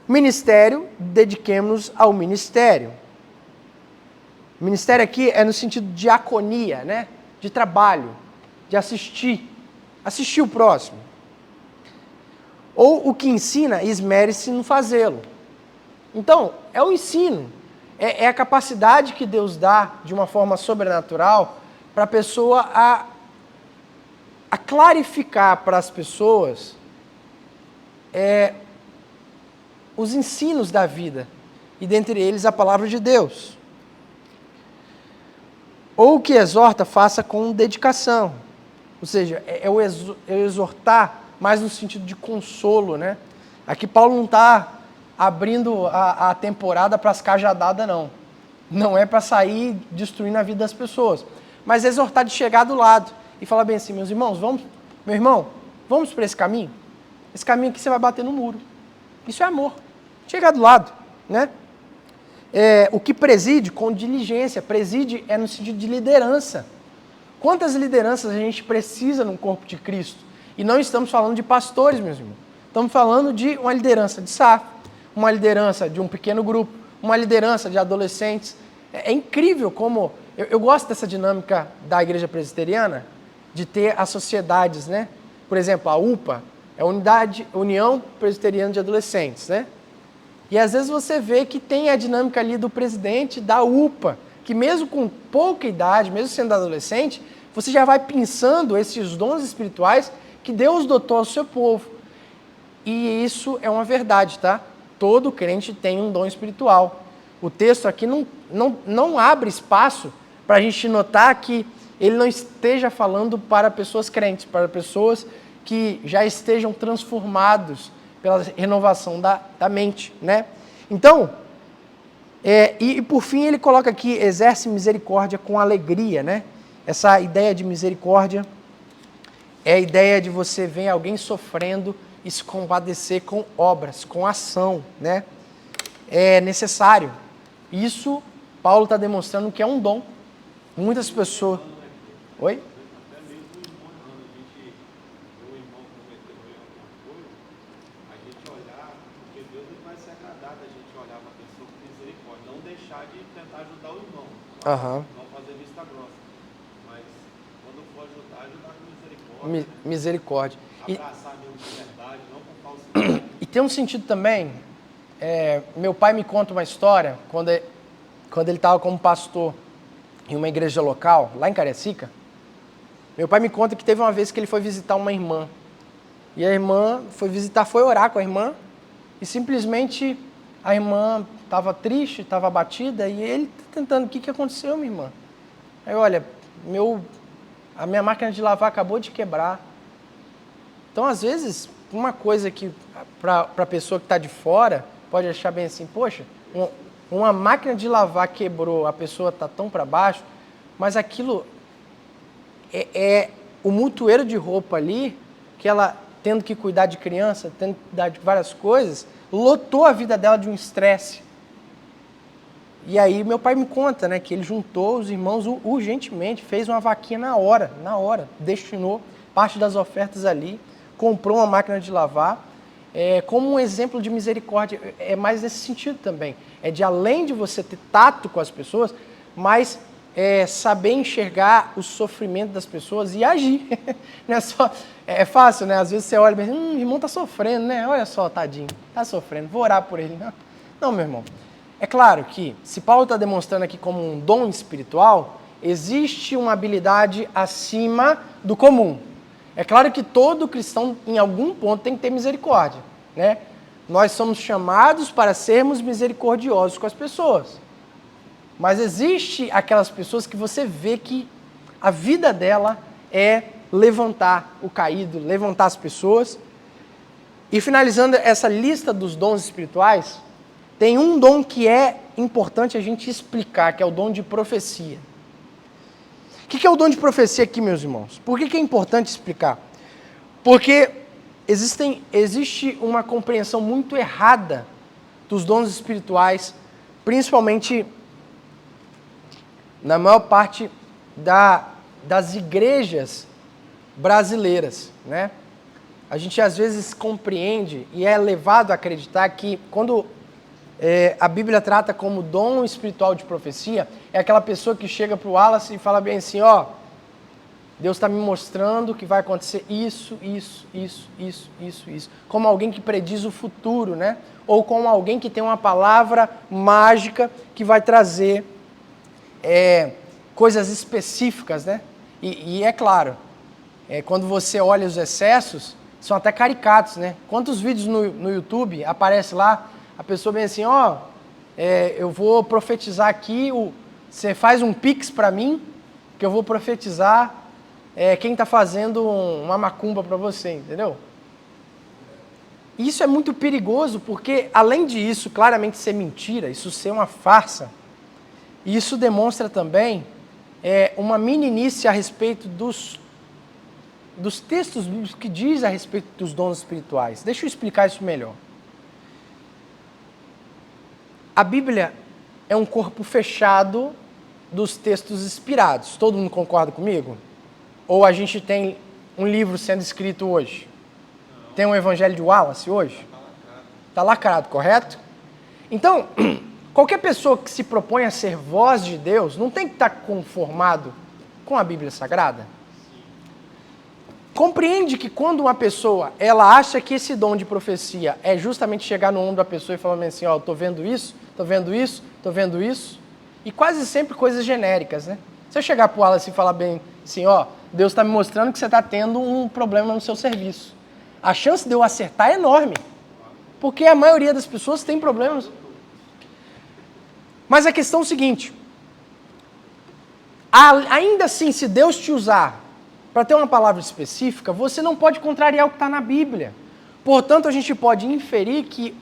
ministério, dediquemos-nos ao ministério. Ministério aqui é no sentido de diaconia, né? De trabalho, de assistir o próximo. Ou o que ensina, esmere-se no fazê-lo. Então, é o ensino, é a capacidade que Deus dá de uma forma sobrenatural para a pessoa a clarificar para as pessoas os ensinos da vida, e dentre eles a palavra de Deus. Ou o que exorta, faça com dedicação. Ou seja, é o exortar mais no sentido de consolo, né? Aqui Paulo não está abrindo a temporada para as cajadadas, não. Não é para sair destruindo a vida das pessoas. Mas exortar de chegar do lado e falar bem assim, meus irmãos, meu irmão, vamos para esse caminho? Esse caminho aqui você vai bater no muro. Isso é amor. Chegar do lado, né? O que preside com diligência. Preside é no sentido de liderança. Quantas lideranças a gente precisa no corpo de Cristo? E não estamos falando de pastores, meus irmãos. Estamos falando de uma liderança de SAF, uma liderança de um pequeno grupo, uma liderança de adolescentes. É incrível como... Eu gosto dessa dinâmica da igreja presbiteriana, de ter as sociedades, né? Por exemplo, a UPA é a União Presbiteriana de Adolescentes, né? E às vezes você vê que tem a dinâmica ali do presidente da UPA, que mesmo com pouca idade, mesmo sendo adolescente, você já vai pensando esses dons espirituais que Deus dotou ao seu povo. E isso é uma verdade, tá? Todo crente tem um dom espiritual. O texto aqui não abre espaço para a gente notar que ele não esteja falando para pessoas crentes, para pessoas que já estejam transformados pela renovação da mente, né? Então, e por fim ele coloca aqui, exerce misericórdia com alegria, né? Essa ideia de misericórdia é a ideia de você ver alguém sofrendo e se compadecer com obras, com ação, né? É necessário. Isso, Paulo está demonstrando que é um dom. Muitas pessoas... Oi? Uhum. Não fazer vista grossa, mas quando for ajudar com misericórdia. Misericórdia. Abraçar mesmo de verdade, não com falsidade. E tem um sentido também, meu pai me conta uma história, quando ele estava como pastor em uma igreja local, lá em Cariacica, meu pai me conta que teve uma vez que ele foi visitar uma irmã, e a irmã foi orar com a irmã, e simplesmente a irmã estava triste, estava abatida, e ele tentando, o que aconteceu, minha irmã? Aí, olha, a minha máquina de lavar acabou de quebrar. Então, às vezes, uma coisa que, para a pessoa que está de fora, pode achar bem assim, poxa, uma máquina de lavar quebrou, a pessoa está tão para baixo, mas aquilo é o mutueiro de roupa ali, que ela, tendo que cuidar de criança, tendo que cuidar de várias coisas, lotou a vida dela de um estresse. E aí meu pai me conta, né, que ele juntou os irmãos urgentemente, fez uma vaquinha na hora, destinou parte das ofertas ali, comprou uma máquina de lavar, como um exemplo de misericórdia, é mais nesse sentido também, é de além de você ter tato com as pessoas, mas saber enxergar o sofrimento das pessoas e agir. Não é só, é fácil, né? Às vezes você olha e pensa, o irmão está sofrendo, né? Olha só, tadinho, está sofrendo, vou orar por ele. Não, meu irmão. É claro que, se Paulo está demonstrando aqui como um dom espiritual, existe uma habilidade acima do comum. É claro que todo cristão, em algum ponto, tem que ter misericórdia, né? Nós somos chamados para sermos misericordiosos com as pessoas. Mas existe aquelas pessoas que você vê que a vida dela é levantar o caído, levantar as pessoas. E finalizando essa lista dos dons espirituais, tem um dom que é importante a gente explicar, que é o dom de profecia. O que é o dom de profecia aqui, meus irmãos? Por que é importante explicar? Porque existe uma compreensão muito errada dos dons espirituais, principalmente na maior parte das igrejas brasileiras, né? A gente às vezes compreende e é levado a acreditar que quando a Bíblia trata como dom espiritual de profecia, é aquela pessoa que chega para o Wallace e fala bem assim, ó, Deus está me mostrando que vai acontecer isso, como alguém que prediz o futuro, né? Ou como alguém que tem uma palavra mágica que vai trazer coisas específicas, né? E é claro, quando você olha os excessos, são até caricatos, né? Quantos vídeos no YouTube aparece lá, a pessoa vem assim, ó, eu vou profetizar aqui, você faz um pix para mim, que eu vou profetizar quem está fazendo uma macumba para você, entendeu? Isso é muito perigoso, porque além disso claramente ser mentira, isso ser uma farsa, isso demonstra também uma meninice a respeito dos textos bíblicos que diz a respeito dos dons espirituais. Deixa eu explicar isso melhor. A Bíblia é um corpo fechado dos textos inspirados. Todo mundo concorda comigo? Ou a gente tem um livro sendo escrito hoje? Tem um Evangelho de Wallace hoje? Está lacrado, correto? Então, qualquer pessoa que se propõe a ser voz de Deus não tem que estar conformado com a Bíblia Sagrada? Compreende que quando uma pessoa ela acha que esse dom de profecia é justamente chegar no ombro da pessoa e falar assim, ó, estou vendo isso, estou vendo isso, estou vendo isso, e quase sempre coisas genéricas, né? Se eu chegar para o Wallace e falar bem assim, ó, Deus está me mostrando que você está tendo um problema no seu serviço. A chance de eu acertar é enorme, porque a maioria das pessoas tem problemas. Mas a questão é o seguinte, ainda assim, se Deus te usar para ter uma palavra específica, você não pode contrariar o que está na Bíblia. Portanto, a gente pode inferir que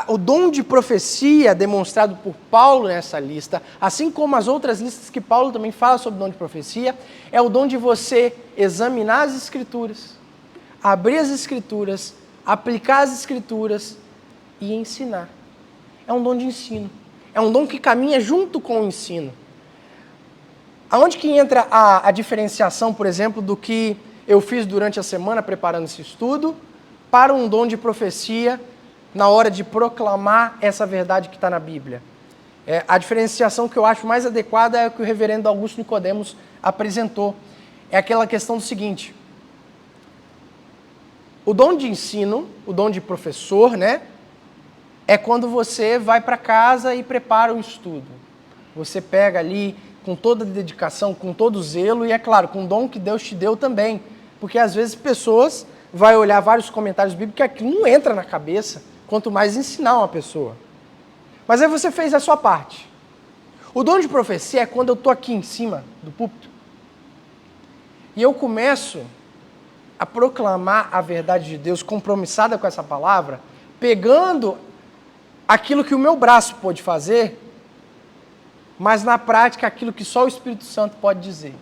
o dom de profecia demonstrado por Paulo nessa lista, assim como as outras listas que Paulo também fala sobre o dom de profecia, é o dom de você examinar as Escrituras, abrir as Escrituras, aplicar as Escrituras e ensinar. É um dom de ensino. É um dom que caminha junto com o ensino. Aonde que entra a diferenciação, por exemplo, do que eu fiz durante a semana preparando esse estudo para um dom de profecia na hora de proclamar essa verdade que está na Bíblia? A diferenciação que eu acho mais adequada é a que o reverendo Augusto Nicodemos apresentou. É aquela questão do seguinte, o dom de ensino, o dom de professor, né, é quando você vai para casa e prepara o estudo. Você pega ali com toda a dedicação, com todo o zelo, e é claro, com o dom que Deus te deu também. Porque às vezes pessoas vão olhar vários comentários bíblicos que aquilo não entra na cabeça, quanto mais ensinar uma pessoa. Mas aí você fez a sua parte. O dom de profecia é quando eu estou aqui em cima do púlpito e eu começo a proclamar a verdade de Deus, compromissada com essa palavra, pegando aquilo que o meu braço pode fazer, mas na prática aquilo que só o Espírito Santo pode dizer.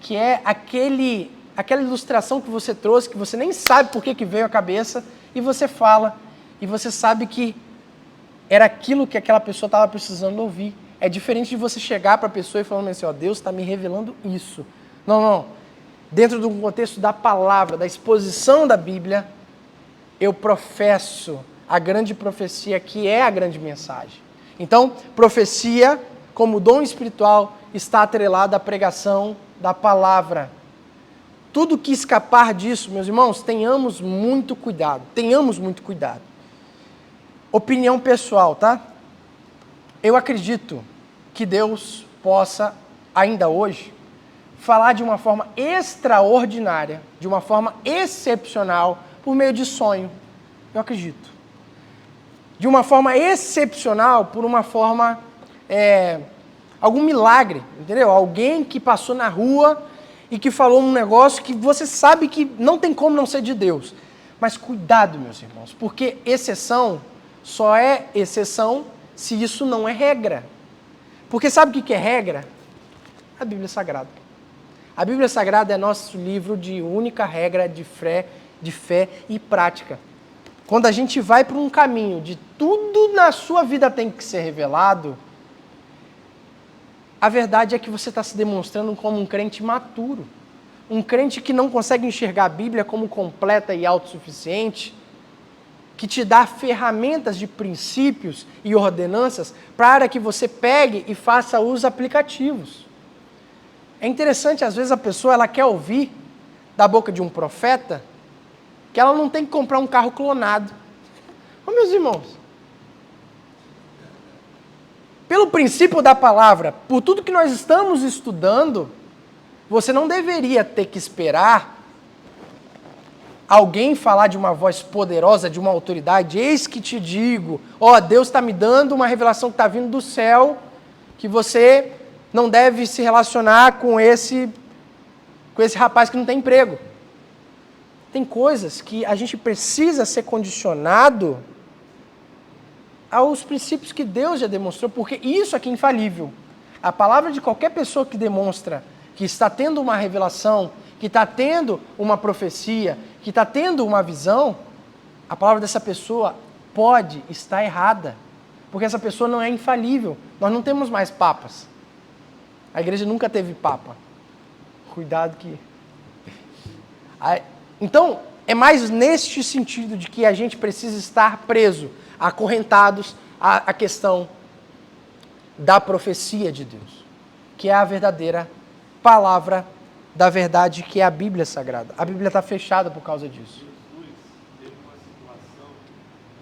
Que é aquela ilustração que você trouxe, que você nem sabe por que veio à cabeça, e você fala, e você sabe que era aquilo que aquela pessoa estava precisando ouvir. É diferente de você chegar para a pessoa e falar assim, ó, Deus está me revelando isso. Não. Dentro do contexto da palavra, da exposição da Bíblia, eu professo a grande profecia que é a grande mensagem. Então, profecia, como dom espiritual, está atrelada à pregação da palavra. Tudo que escapar disso, meus irmãos, tenhamos muito cuidado. Opinião pessoal, tá? Eu acredito que Deus possa ainda hoje, falar de uma forma extraordinária, de uma forma excepcional, por meio de sonho. Eu acredito. De uma forma excepcional, por uma forma, algum milagre, entendeu? Alguém que passou na rua e que falou um negócio que você sabe que não tem como não ser de Deus. Mas cuidado, meus irmãos, porque exceção só é exceção se isso não é regra. Porque sabe o que é regra? A Bíblia Sagrada. A Bíblia Sagrada é nosso livro de única regra de fé e prática. Quando a gente vai por um caminho de tudo na sua vida tem que ser revelado, a verdade é que você está se demonstrando como um crente maturo. Um crente que não consegue enxergar a Bíblia como completa e autossuficiente, que te dá ferramentas de princípios e ordenanças para que você pegue e faça os aplicativos. É interessante, às vezes a pessoa ela quer ouvir da boca de um profeta que ela não tem que comprar um carro clonado. Ô, meus irmãos, pelo princípio da palavra, por tudo que nós estamos estudando, você não deveria ter que esperar alguém falar de uma voz poderosa, de uma autoridade. Eis que te digo, Deus está me dando uma revelação que está vindo do céu, que você não deve se relacionar com esse rapaz que não tem emprego. Tem coisas que a gente precisa ser condicionado aos princípios que Deus já demonstrou, porque isso aqui é infalível. A palavra de qualquer pessoa que demonstra que está tendo uma revelação, que está tendo uma profecia, que está tendo uma visão, a palavra dessa pessoa pode estar errada, porque essa pessoa não é infalível. Nós não temos mais papas. A igreja nunca teve papa. Cuidado que... Então, é mais neste sentido de que a gente precisa estar preso, acorrentados à questão da profecia de Deus, que é a verdadeira palavra da verdade, que é a Bíblia Sagrada. A Bíblia está fechada por causa disso. Jesus teve uma situação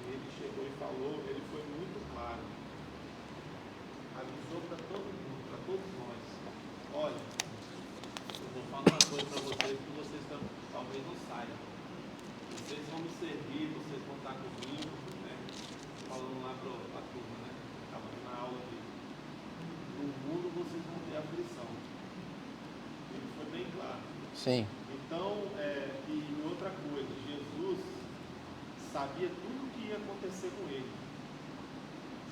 e ele chegou e falou, ele foi muito claro, avisou para todo mundo, para todos nós: olha, eu vou falar uma coisa para vocês que vocês talvez não saibam. Vocês vão me servir, vocês vão estar comigo, né? Falando lá para a turma, né? Estava na aula aqui. No mundo vocês vão ter aflição. Ele foi bem claro. Sim. Então, e outra coisa, Jesus sabia tudo o que ia acontecer com ele.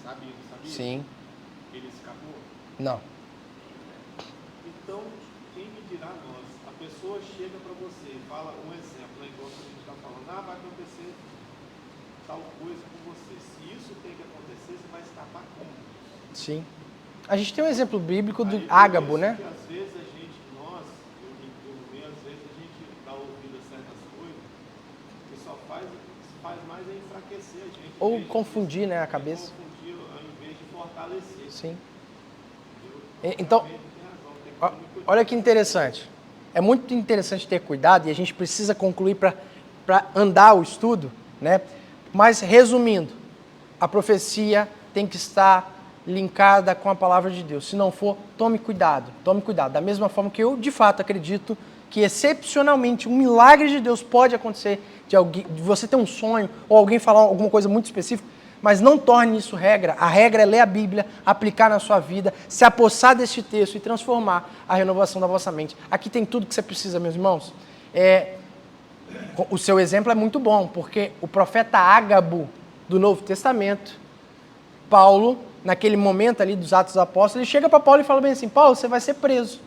Sabia, não sabia? Sim. Ele escapou? Não. Então, quem me dirá nós? A pessoa chega para você e fala um exemplo, né, igual que a gente está falando, vai acontecer tal coisa com você. Se isso tem que acontecer, você vai escapar como? Sim. A gente tem um exemplo bíblico do Aí, Ágabo, né? Que às vezes a gente, às vezes a gente dá ouvido a certas coisas que só faz mais é enfraquecer a gente. Ou confundir, né, a cabeça. Confundir ao invés de fortalecer. Sim. Entendeu? Então, Realmente tem razão, tem que tomar cuidado. olha que interessante. É muito interessante ter cuidado e a gente precisa concluir para andar o estudo, né? Mas, resumindo, a profecia tem que estar linkada com a palavra de Deus. Se não for, tome cuidado. Tome cuidado. Da mesma forma que eu, de fato, acredito que, excepcionalmente, um milagre de Deus pode acontecer de você ter um sonho ou alguém falar alguma coisa muito específica, mas não torne isso regra. A regra é ler a Bíblia, aplicar na sua vida, se apossar deste texto e transformar a renovação da vossa mente. Aqui tem tudo que você precisa, meus irmãos. O seu exemplo é muito bom, porque o profeta Ágabo, do Novo Testamento, Paulo, naquele momento ali dos Atos dos Apóstolos, ele chega para Paulo e fala bem assim: Paulo, você vai ser preso.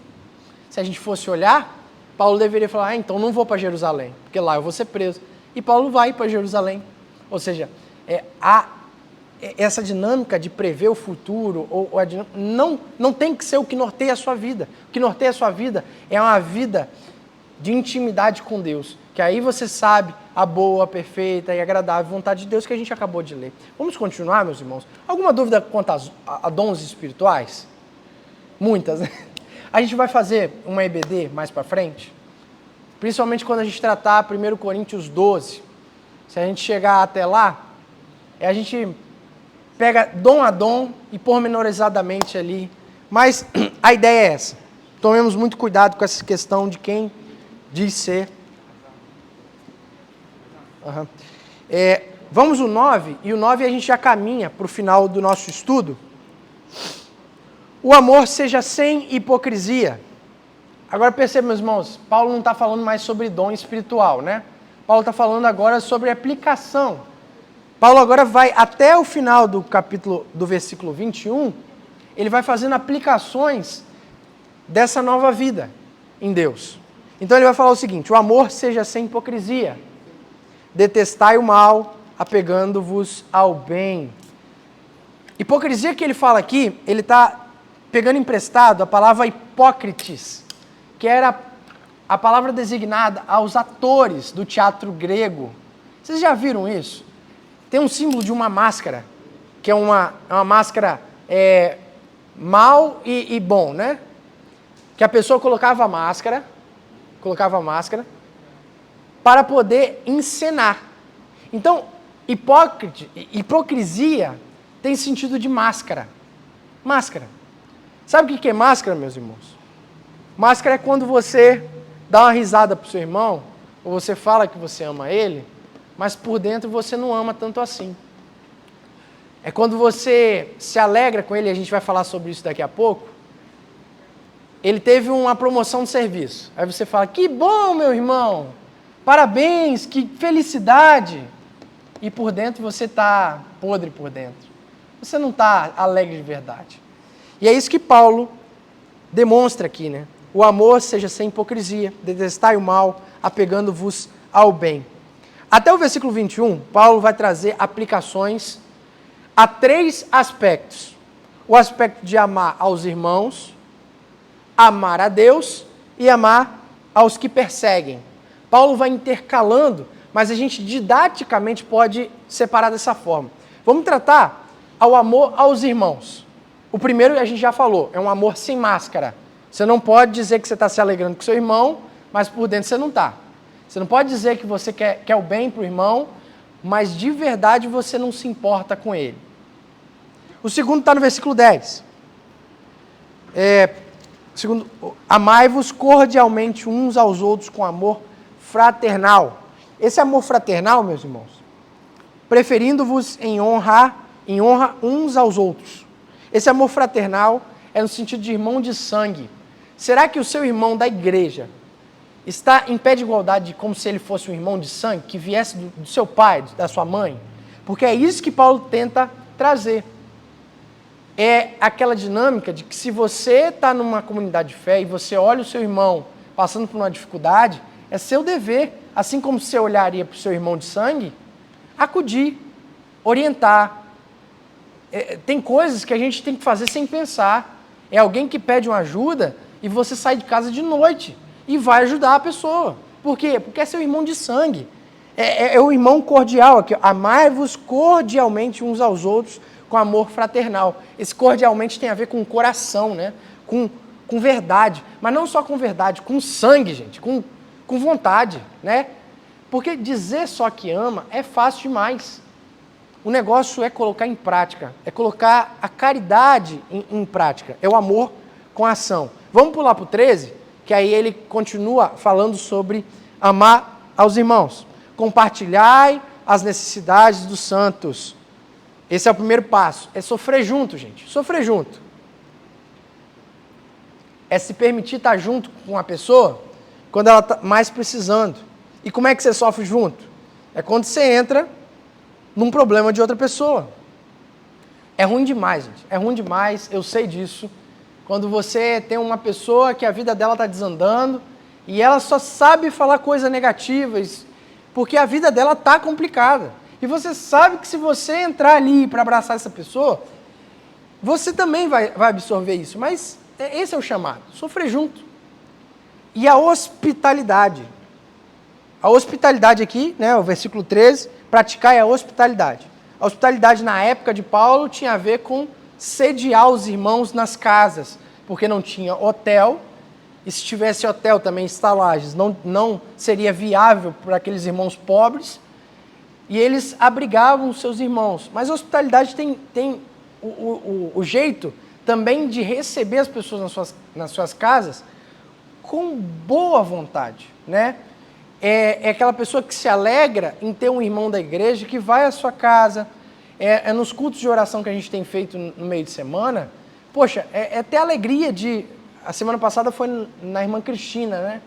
Se a gente fosse olhar, Paulo deveria falar: então não vou para Jerusalém, porque lá eu vou ser preso. E Paulo vai para Jerusalém. Ou seja, essa dinâmica de prever o futuro não tem que ser o que norteia a sua vida. O que norteia a sua vida é uma vida de intimidade com Deus, que aí você sabe a boa, perfeita e agradável vontade de Deus que a gente acabou de ler. Vamos continuar, meus irmãos? Alguma dúvida quanto a dons espirituais? Muitas, né? A gente vai fazer uma EBD mais para frente, principalmente quando a gente tratar 1 Coríntios 12. Se a gente chegar até lá, a gente pega dom a dom e pormenorizadamente ali. Mas a ideia é essa. tomemos muito cuidado com essa questão de quem diz ser. Uhum. Vamos o 9, e o 9 a gente já caminha para o final do nosso estudo. O amor seja sem hipocrisia. Agora perceba, meus irmãos, Paulo não está falando mais sobre dom espiritual, né? Paulo está falando agora sobre aplicação. Paulo agora vai até o final do versículo 21, ele vai fazendo aplicações dessa nova vida em Deus. Então ele vai falar o seguinte: o amor seja sem hipocrisia, detestai o mal, apegando-vos ao bem. Hipocrisia que ele fala aqui, ele está pegando emprestado a palavra hipócrites, que era a palavra designada aos atores do teatro grego. Vocês já viram isso? Tem um símbolo de uma máscara, que é uma máscara mal e bom, né? Que a pessoa colocava a máscara para poder encenar. Então, hipocrisia tem sentido de máscara. Máscara. Sabe o que é máscara, meus irmãos? Máscara é quando você dá uma risada pro seu irmão, ou você fala que você ama ele, mas por dentro você não ama tanto assim. É quando você se alegra com ele, a gente vai falar sobre isso daqui a pouco. Ele teve uma promoção de serviço. Aí você fala: que bom, meu irmão! Parabéns, que felicidade! E por dentro você está podre por dentro. Você não está alegre de verdade. E é isso que Paulo demonstra aqui, né? O amor seja sem hipocrisia, detestai o mal, apegando-vos ao bem. Até o versículo 21, Paulo vai trazer aplicações a 3 aspectos. O aspecto de amar aos irmãos, amar a Deus e amar aos que perseguem. Paulo vai intercalando, mas a gente didaticamente pode separar dessa forma. Vamos tratar ao amor aos irmãos. O primeiro a gente já falou, é um amor sem máscara. Você não pode dizer que você está se alegrando com seu irmão, mas por dentro você não está. Você não pode dizer que você quer o bem para o irmão, mas de verdade você não se importa com ele. O segundo está no versículo 10. Segundo, amai-vos cordialmente uns aos outros com amor fraternal. Esse amor fraternal, meus irmãos, preferindo-vos em honra uns aos outros. Esse amor fraternal é no sentido de irmão de sangue. Será que o seu irmão da igreja está em pé de igualdade como se ele fosse um irmão de sangue, que viesse do seu pai, da sua mãe? Porque é isso que Paulo tenta trazer. É aquela dinâmica de que se você está numa comunidade de fé e você olha o seu irmão passando por uma dificuldade, é seu dever, assim como você olharia para o seu irmão de sangue, acudir, orientar. Tem coisas que a gente tem que fazer sem pensar. É alguém que pede uma ajuda e você sai de casa de noite e vai ajudar a pessoa. Por quê? Porque é seu irmão de sangue. É o irmão cordial aqui. Amai-vos cordialmente uns aos outros com amor fraternal. Esse cordialmente tem a ver com o coração, né? Com verdade. Mas não só com verdade, com sangue, gente. Com vontade, né? Porque dizer só que ama é fácil demais. O negócio é colocar em prática. É colocar a caridade em prática. É o amor com a ação. Vamos pular para o 13, que aí ele continua falando sobre amar aos irmãos. Compartilhai as necessidades dos santos. Esse é o primeiro passo. É sofrer junto, gente. Sofrer junto. É se permitir estar junto com a pessoa quando ela está mais precisando. E como é que você sofre junto? É quando você entra num problema de outra pessoa. É ruim demais, gente. É ruim demais, eu sei disso. Quando você tem uma pessoa que a vida dela está desandando e ela só sabe falar coisas negativas porque a vida dela está complicada. E você sabe que se você entrar ali para abraçar essa pessoa, você também vai absorver isso. Mas esse é o chamado, sofrer junto. E a hospitalidade. A hospitalidade aqui, né, o versículo 13, praticar a hospitalidade. A hospitalidade na época de Paulo tinha a ver com sediar os irmãos nas casas, porque não tinha hotel, e se tivesse hotel também, estalagens, não seria viável para aqueles irmãos pobres, e eles abrigavam os seus irmãos. Mas a hospitalidade tem o jeito também de receber as pessoas nas suas casas com boa vontade, né? É aquela pessoa que se alegra em ter um irmão da igreja que vai à sua casa, nos cultos de oração que a gente tem feito no meio de semana. Poxa, é ter alegria de... A semana passada foi na irmã Cristina, né?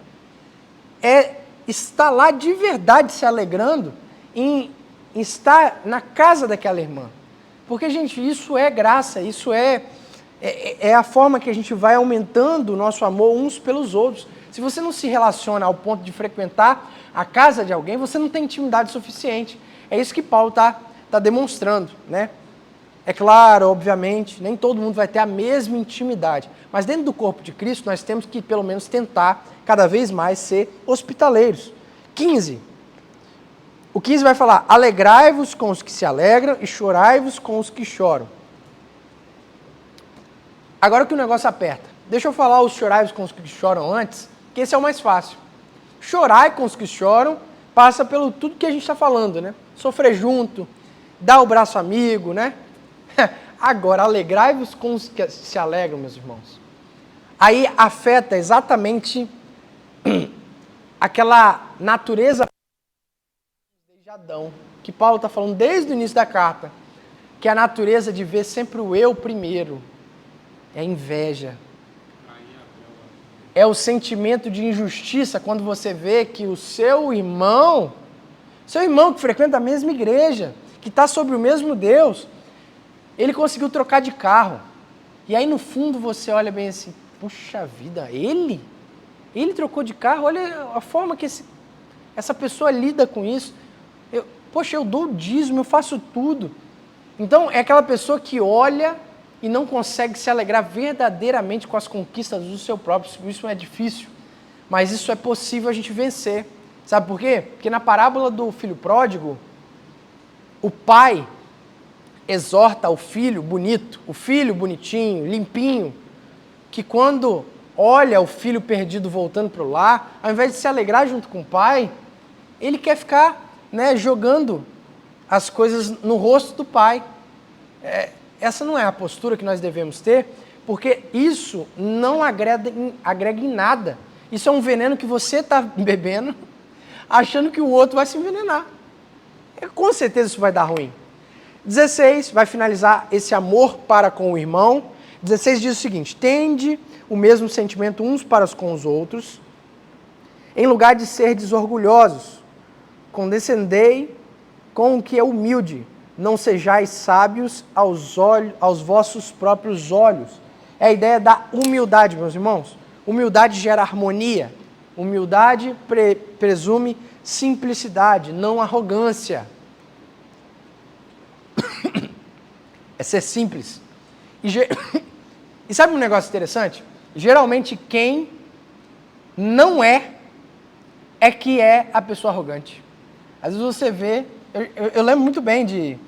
É estar lá de verdade se alegrando em estar na casa daquela irmã. Porque, gente, isso é graça, isso é a forma que a gente vai aumentando o nosso amor uns pelos outros. Se você não se relaciona ao ponto de frequentar a casa de alguém, você não tem intimidade suficiente. É isso que Paulo está demonstrando, né? É claro, obviamente, nem todo mundo vai ter a mesma intimidade, mas dentro do corpo de Cristo nós temos que, pelo menos, tentar cada vez mais ser hospitaleiros. 15. O 15 vai falar: alegrai-vos com os que se alegram e chorai-vos com os que choram. Agora que o negócio aperta, deixa eu falar os chorai-vos com os que choram antes, que esse é o mais fácil. Chorai com os que choram passa pelo tudo que a gente está falando, né? Sofrer junto, dar o braço amigo, né? Agora, alegrai-vos com os que se alegram, meus irmãos. Aí afeta exatamente aquela natureza de Adão, que Paulo está falando desde o início da carta, que é a natureza de ver sempre o eu primeiro. É a inveja. É o sentimento de injustiça quando você vê que o seu irmão que frequenta a mesma igreja, que está sobre o mesmo Deus, ele conseguiu trocar de carro. E aí no fundo você olha bem assim, puxa vida, ele trocou de carro, olha a forma que essa pessoa lida com isso. Eu dou o dízimo, eu faço tudo. Então é aquela pessoa que olha e não consegue se alegrar verdadeiramente com as conquistas do seu próprio. Isso é difícil, mas isso é possível a gente vencer. Sabe por quê? Porque na parábola do filho pródigo, o pai exorta o filho bonito, o filho bonitinho, limpinho, que quando olha o filho perdido voltando para o lar, ao invés de se alegrar junto com o pai, ele quer ficar, né, jogando as coisas no rosto do pai. Essa não é a postura que nós devemos ter, porque isso não agrega em nada. Isso é um veneno que você está bebendo, achando que o outro vai se envenenar. Com certeza isso vai dar ruim. 16, vai finalizar esse amor para com o irmão. 16 diz o seguinte: tende o mesmo sentimento uns para com os outros, em lugar de ser desorgulhosos, condescendei com o que é humilde, não sejais sábios aos vossos próprios olhos. É a ideia da humildade, meus irmãos. Humildade gera harmonia. Humildade presume simplicidade, não arrogância. É ser simples. E sabe um negócio interessante? Geralmente quem não é que é a pessoa arrogante. Às vezes você vê... Eu lembro muito bem de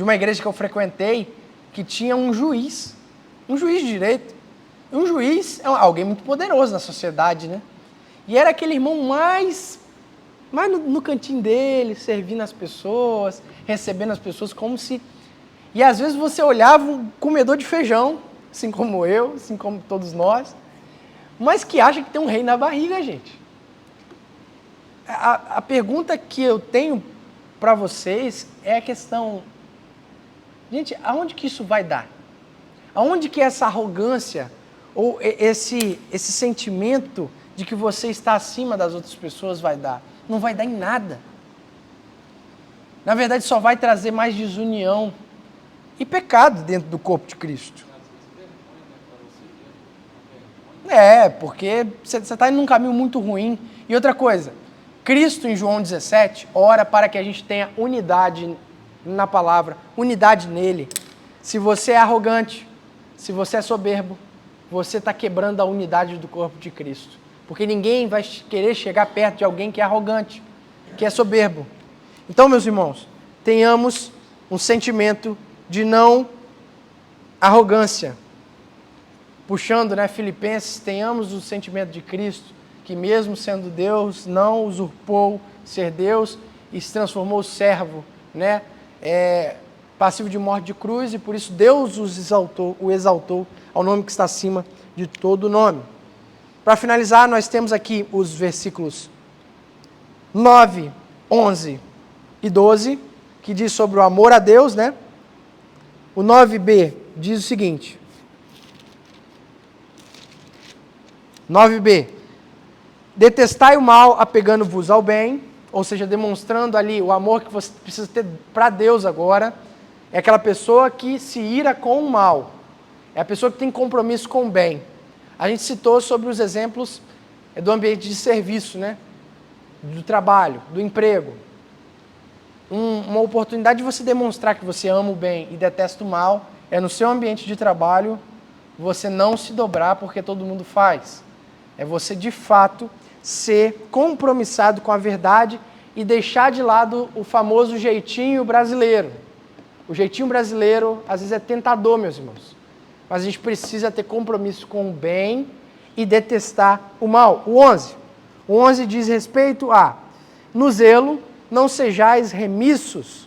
uma igreja que eu frequentei que tinha um juiz de direito. E um juiz é alguém muito poderoso na sociedade, né? E era aquele irmão mais no cantinho dele, servindo as pessoas, recebendo as pessoas como se... E às vezes você olhava um comedor de feijão, assim como eu, assim como todos nós, mas que acha que tem um rei na barriga, gente. A pergunta que eu tenho para vocês é a questão... Gente, aonde que isso vai dar? Aonde que essa arrogância ou esse sentimento de que você está acima das outras pessoas vai dar? Não vai dar em nada. Na verdade, só vai trazer mais desunião e pecado dentro do corpo de Cristo. Porque você está indo num caminho muito ruim. E outra coisa, Cristo, em João 17, ora para que a gente tenha unidade na palavra, unidade nele. Se você é arrogante, se você é soberbo, você está quebrando a unidade do corpo de Cristo. Porque ninguém vai querer chegar perto de alguém que é arrogante, que é soberbo. Então, meus irmãos, tenhamos um sentimento de não arrogância. Puxando, né, Filipenses, tenhamos o sentimento de Cristo, que mesmo sendo Deus, não usurpou ser Deus e se transformou servo, né? Passivo de morte de cruz, e por isso Deus o exaltou ao nome que está acima de todo nome. para finalizar, nós temos aqui os versículos 9, 11 e 12, que diz sobre o amor a Deus, né? O 9b diz o seguinte. 9b. Detestai o mal, apegando-vos ao bem, ou seja, demonstrando ali o amor que você precisa ter para Deus agora. É aquela pessoa que se ira com o mal. É a pessoa que tem compromisso com o bem. A gente citou sobre os exemplos do ambiente de serviço, né? Do trabalho, do emprego. Uma oportunidade de você demonstrar que você ama o bem e detesta o mal é no seu ambiente de trabalho você não se dobrar porque todo mundo faz. É você, de fato, ser compromissado com a verdade e deixar de lado o famoso jeitinho brasileiro. O jeitinho brasileiro, às vezes, é tentador, meus irmãos. Mas a gente precisa ter compromisso com o bem e detestar o mal. O 11. O 11 diz respeito a: no zelo, não sejais remissos,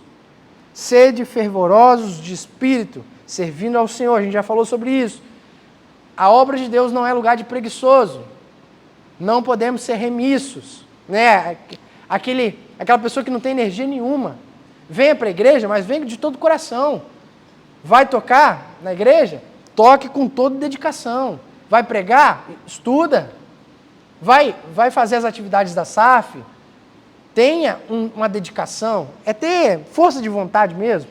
sede fervorosos de espírito, servindo ao Senhor. A gente já falou sobre isso. A obra de Deus não é lugar de preguiçoso. Não podemos ser remissos, né? Aquela pessoa que não tem energia nenhuma. Venha para a igreja, mas venha de todo o coração. Vai tocar na igreja? Toque com toda dedicação. Vai pregar? Estuda. Vai fazer as atividades da SAF? Tenha uma dedicação. É ter força de vontade mesmo.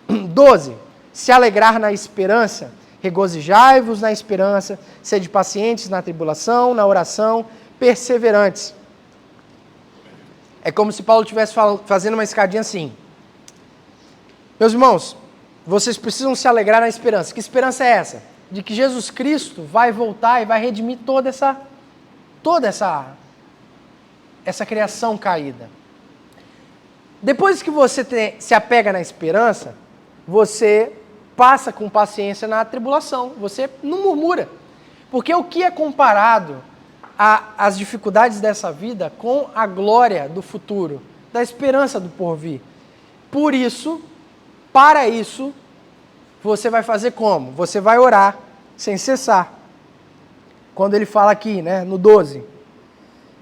12. Se alegrar na esperança. Regozijai-vos na esperança. Sede pacientes na tribulação, na oração, perseverantes. É como se Paulo estivesse fazendo uma escadinha assim. Meus irmãos, vocês precisam se alegrar na esperança. Que esperança é essa? De que Jesus Cristo vai voltar e vai redimir toda essa criação caída. Depois que você se apega na esperança, você passa com paciência na tribulação. Você não murmura. Porque o que é comparado às dificuldades dessa vida com a glória do futuro, da esperança do porvir? Por isso, para isso, você vai fazer como? Você vai orar sem cessar. Quando ele fala aqui, né, no 12,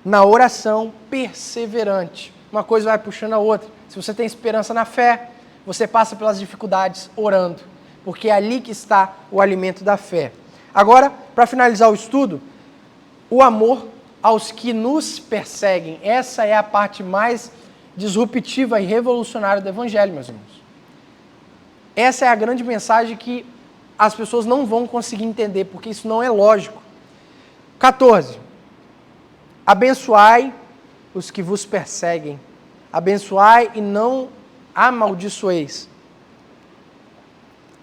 na oração perseverante. Uma coisa vai puxando a outra. Se você tem esperança na fé, você passa pelas dificuldades orando, porque é ali que está o alimento da fé. Agora, para finalizar o estudo, o amor aos que nos perseguem. Essa é a parte mais disruptiva e revolucionária do Evangelho, meus irmãos. Essa é a grande mensagem que as pessoas não vão conseguir entender, porque isso não é lógico. 14. Abençoai os que vos perseguem. Abençoai e não amaldiçoeis.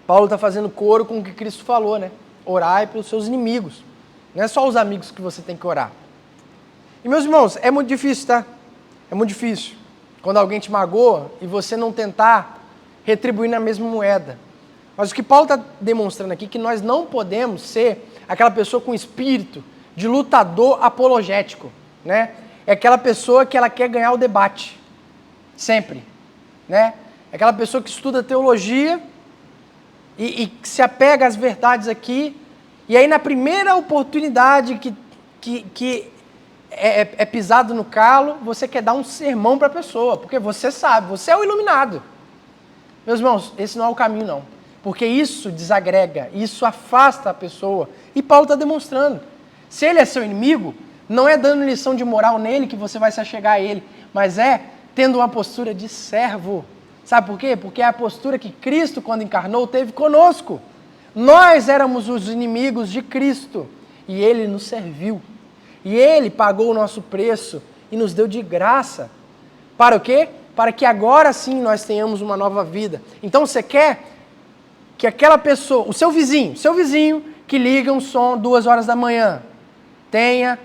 Paulo está fazendo coro com o que Cristo falou, né? Orai pelos seus inimigos. Não é só os amigos que você tem que orar. E, meus irmãos, é muito difícil, tá? É muito difícil. Quando alguém te magoa e você não tentar retribuir na mesma moeda. Mas o que Paulo está demonstrando aqui é que nós não podemos ser aquela pessoa com espírito de lutador apologético, né? É aquela pessoa que ela quer ganhar o debate, sempre, né? É aquela pessoa que estuda teologia e se apega às verdades aqui, e aí na primeira oportunidade que é pisado no calo, você quer dar um sermão para a pessoa, porque você sabe, você é o iluminado. Meus irmãos, esse não é o caminho, não. Porque isso desagrega, isso afasta a pessoa. E Paulo está demonstrando. Se ele é seu inimigo, não é dando lição de moral nele que você vai se achegar a ele, mas é tendo uma postura de servo. Sabe por quê? Porque é a postura que Cristo, quando encarnou, teve conosco. Nós éramos os inimigos de Cristo e ele nos serviu. E ele pagou o nosso preço e nos deu de graça. Para o quê? Para que agora sim nós tenhamos uma nova vida. Então você quer que aquela pessoa, o seu vizinho que liga um som 2 horas da manhã, tenha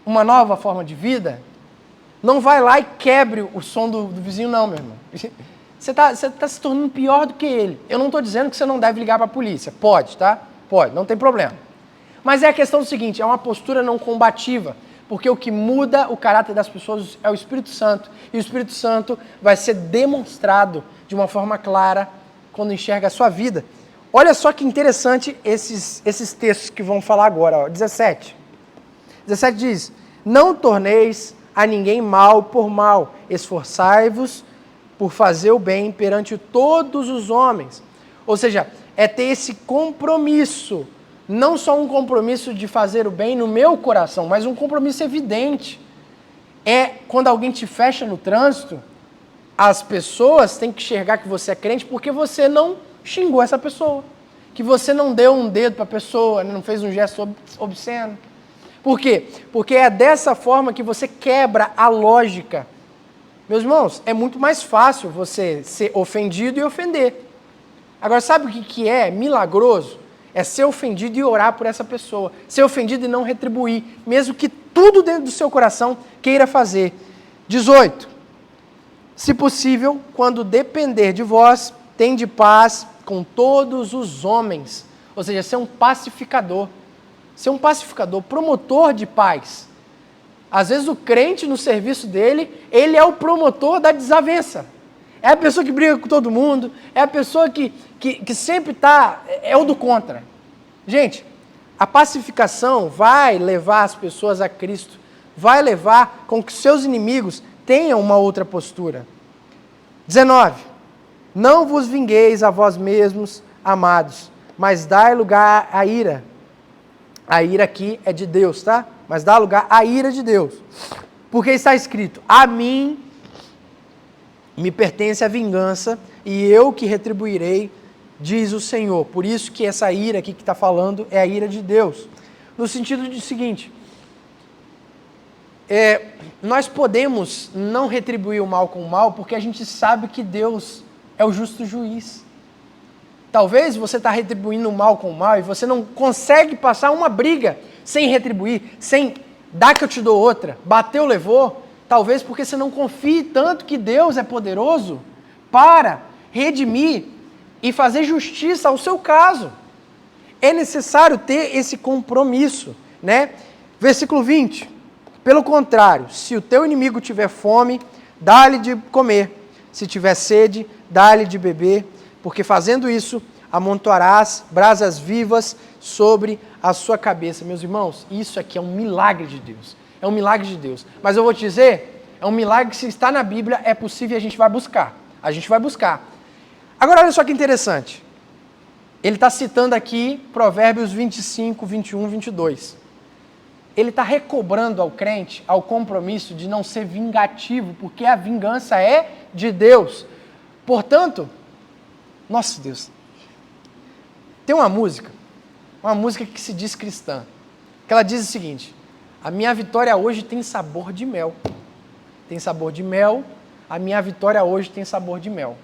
uma nova forma de vida? Não vai lá e quebre o som do vizinho não, meu irmão. Você tá se tornando pior do que ele. Eu não estou dizendo que você não deve ligar para a polícia. Pode, tá? Pode, não tem problema. Mas é a questão do seguinte, é uma postura não combativa. Porque o que muda o caráter das pessoas é o Espírito Santo. E o Espírito Santo vai ser demonstrado de uma forma clara quando enxerga a sua vida. Olha só que interessante esses textos que vão falar agora. Ó. 17. 17 diz, não torneis a ninguém mal por mal, esforçai-vos por fazer o bem perante todos os homens. Ou seja, é ter esse compromisso, não só um compromisso de fazer o bem no meu coração, mas um compromisso evidente. É quando alguém te fecha no trânsito, as pessoas têm que enxergar que você é crente porque você não xingou essa pessoa, que você não deu um dedo para a pessoa, não fez um gesto obsceno. Por quê? Porque é dessa forma que você quebra a lógica. Meus irmãos, é muito mais fácil você ser ofendido e ofender. Agora, sabe o que é milagroso? É ser ofendido e orar por essa pessoa. Ser ofendido e não retribuir, mesmo que tudo dentro do seu coração queira fazer. 18. Se possível, quando depender de vós, tende paz com todos os homens. Ou seja, ser um pacificador. Ser um pacificador, promotor de paz. Às vezes o crente no serviço dele, ele é o promotor da desavença. É a pessoa que briga com todo mundo, é a pessoa que sempre é o do contra. Gente, a pacificação vai levar as pessoas a Cristo, vai levar com que seus inimigos tenham uma outra postura. 19. Não vos vingueis a vós mesmos, amados, mas dai lugar à ira. A ira aqui é de Deus, tá? Mas dá lugar à ira de Deus. Porque está escrito, a mim me pertence a vingança e eu que retribuirei, diz o Senhor. Por isso que essa ira aqui que está falando é a ira de Deus. No sentido de seguinte, nós podemos não retribuir o mal com o mal porque a gente sabe que Deus é o justo juiz. Talvez você está retribuindo o mal com o mal e você não consegue passar uma briga sem retribuir, sem dar que eu te dou outra, bateu, levou, talvez porque você não confie tanto que Deus é poderoso para redimir e fazer justiça ao seu caso. É necessário ter esse compromisso, né? Versículo 20. Pelo contrário, se o teu inimigo tiver fome, dá-lhe de comer. Se tiver sede, dá-lhe de beber, porque fazendo isso, amontoarás brasas vivas sobre a sua cabeça. Meus irmãos, isso aqui é um milagre de Deus. É um milagre de Deus. Mas eu vou te dizer, é um milagre que se está na Bíblia, é possível e a gente vai buscar. A gente vai buscar. Agora, olha só que interessante. Ele está citando aqui Provérbios 25, 21, 22. Ele está recobrando ao crente, ao compromisso de não ser vingativo, porque a vingança é de Deus. Portanto, nossa Deus, tem uma música que se diz cristã, que ela diz o seguinte, a minha vitória hoje tem sabor de mel. Tem sabor de mel, a minha vitória hoje tem sabor de mel.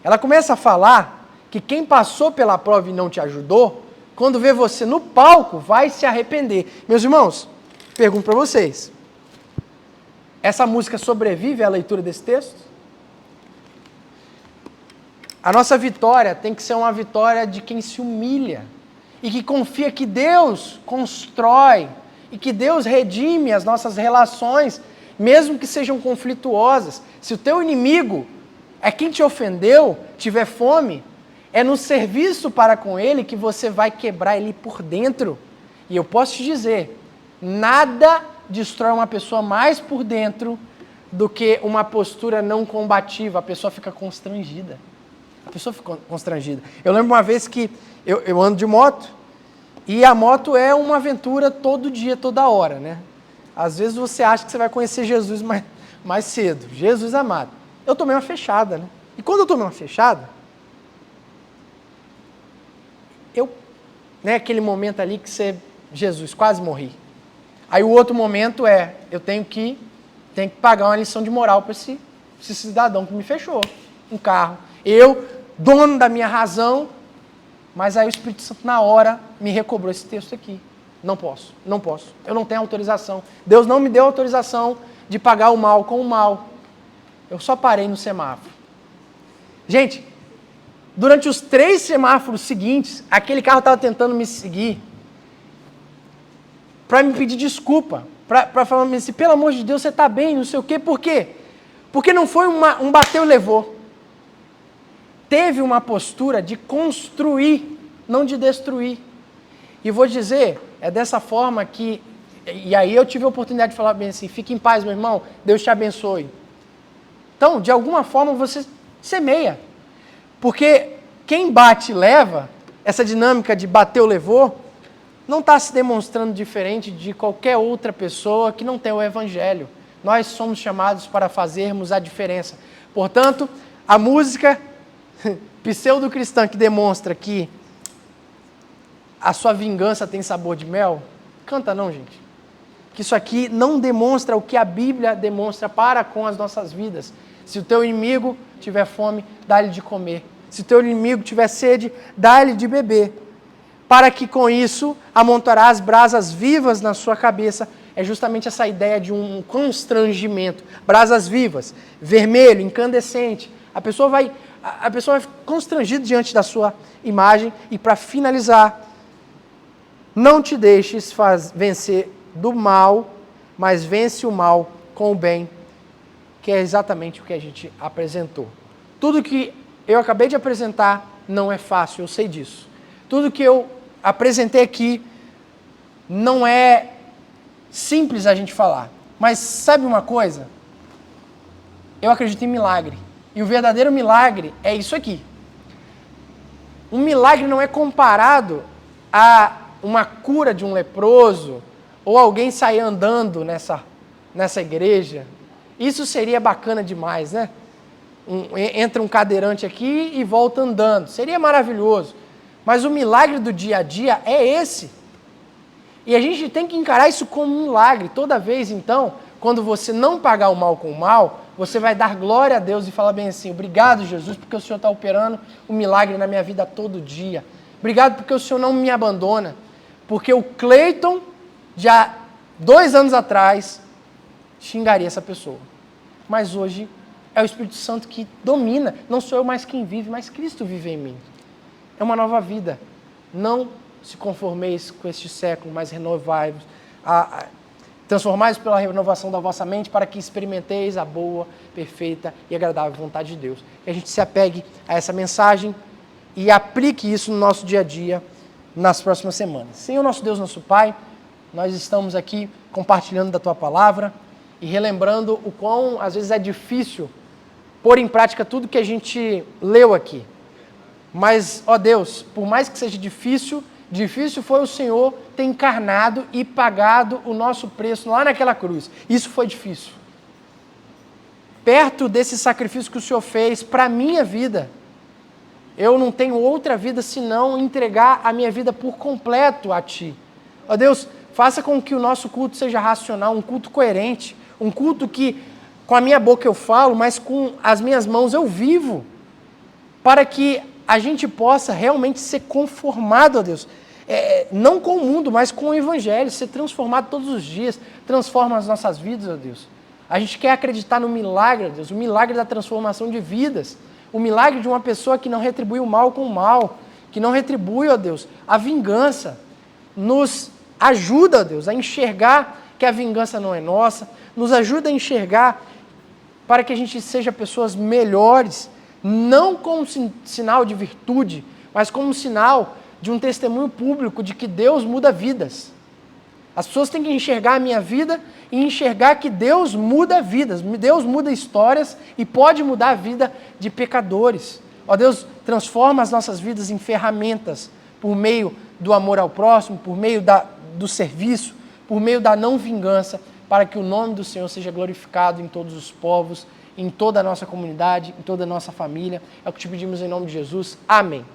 Ela começa a falar que quem passou pela prova e não te ajudou, quando vê você no palco, vai se arrepender. Meus irmãos, pergunto para vocês, essa música sobrevive à leitura desse texto? A nossa vitória tem que ser uma vitória de quem se humilha e que confia que Deus constrói e que Deus redime as nossas relações, mesmo que sejam conflituosas. Se o teu inimigo é quem te ofendeu, tiver fome, é no serviço para com ele que você vai quebrar ele por dentro. E eu posso te dizer, nada destrói uma pessoa mais por dentro do que uma postura não combativa. A pessoa fica constrangida. A pessoa fica constrangida. Eu lembro uma vez que eu ando de moto, e a moto é uma aventura todo dia, toda hora, né? Às vezes você acha que você vai conhecer Jesus mais cedo. Jesus amado. Eu tomei uma fechada, né? E quando eu tomei uma fechada, aquele momento ali que você, Jesus, quase morri. Aí o outro momento eu tenho que pagar uma lição de moral para esse cidadão que me fechou um carro. Eu, dono da minha razão, mas aí o Espírito Santo na hora me recobrou esse texto aqui. Não posso. Eu não tenho autorização. Deus não me deu autorização de pagar o mal com o mal. Eu só parei no semáforo. Gente, durante os 3 semáforos seguintes, aquele carro estava tentando me seguir para me pedir desculpa, para falar assim, pelo amor de Deus, você está bem, não sei o quê. Por quê? Porque não foi um bateu e levou. Teve uma postura de construir, não de destruir. E vou dizer, é dessa forma que E aí eu tive a oportunidade de falar bem assim, fique em paz, meu irmão, Deus te abençoe. Então, de alguma forma, você semeia. Porque quem bate leva, essa dinâmica de bateu, levou, não está se demonstrando diferente de qualquer outra pessoa que não tem o Evangelho. Nós somos chamados para fazermos a diferença. Portanto, a música pseudo-cristã que demonstra que a sua vingança tem sabor de mel, canta não, gente. Que isso aqui não demonstra o que a Bíblia demonstra para com as nossas vidas. Se o teu inimigo tiver fome, dá-lhe de comer. Se o teu inimigo tiver sede, dá-lhe de beber. Para que com isso amontoarás brasas vivas na sua cabeça. É justamente essa ideia de um constrangimento. Brasas vivas, vermelho, incandescente. A pessoa vai constrangida diante da sua imagem. E para finalizar, não te deixes vencer do mal, mas vence o mal com o bem, que é exatamente o que a gente apresentou. Tudo que eu acabei de apresentar não é fácil, eu sei disso. Tudo que eu apresentei aqui não é simples a gente falar. Mas sabe uma coisa? Eu acredito em milagre. E o verdadeiro milagre é isso aqui. Um milagre não é comparado a uma cura de um leproso ou alguém sair andando nessa igreja. Isso seria bacana demais, né? Entra um cadeirante aqui e volta andando. Seria maravilhoso. Mas o milagre do dia a dia é esse. E a gente tem que encarar isso como um milagre. Toda vez, então, quando você não pagar o mal com o mal, você vai dar glória a Deus e falar bem assim, obrigado, Jesus, porque o Senhor está operando um milagre na minha vida todo dia. Obrigado porque o Senhor não me abandona. Porque o Cleiton, já 2 anos atrás, xingaria essa pessoa. Mas hoje é o Espírito Santo que domina. Não sou eu mais quem vive, mas Cristo vive em mim. É uma nova vida. Não se conformeis com este século, mas renovai-vos. Transformai-vos pela renovação da vossa mente para que experimenteis a boa, perfeita e agradável vontade de Deus. Que a gente se apegue a essa mensagem e aplique isso no nosso dia a dia nas próximas semanas. Senhor, nosso Deus, nosso Pai, nós estamos aqui compartilhando da Tua Palavra e relembrando o quão, às vezes, é difícil pôr em prática tudo que a gente leu aqui. Mas, ó Deus, por mais que seja difícil foi o Senhor ter encarnado e pagado o nosso preço lá naquela cruz. Isso foi difícil. Perto desse sacrifício que o Senhor fez para a minha vida, eu não tenho outra vida senão entregar a minha vida por completo a Ti. Ó Deus, faça com que o nosso culto seja racional, um culto coerente, um culto que com a minha boca eu falo, mas com as minhas mãos eu vivo, para que a gente possa realmente ser conformado, ó Deus, não com o mundo, mas com o Evangelho, ser transformado todos os dias, transforma as nossas vidas, ó Deus. A gente quer acreditar no milagre, ó Deus, o milagre da transformação de vidas, o milagre de uma pessoa que não retribui o mal com o mal, que não retribui, ó Deus, a vingança. Nos ajuda, ó Deus, a enxergar que a vingança não é nossa, nos ajuda a enxergar para que a gente seja pessoas melhores, não como sinal de virtude, mas como sinal de um testemunho público de que Deus muda vidas. As pessoas têm que enxergar a minha vida e enxergar que Deus muda vidas, Deus muda histórias e pode mudar a vida de pecadores. Ó Deus, transforma as nossas vidas em ferramentas por meio do amor ao próximo, por meio do serviço, por meio da não vingança, para que o nome do Senhor seja glorificado em todos os povos, em toda a nossa comunidade, em toda a nossa família. É o que te pedimos em nome de Jesus. Amém.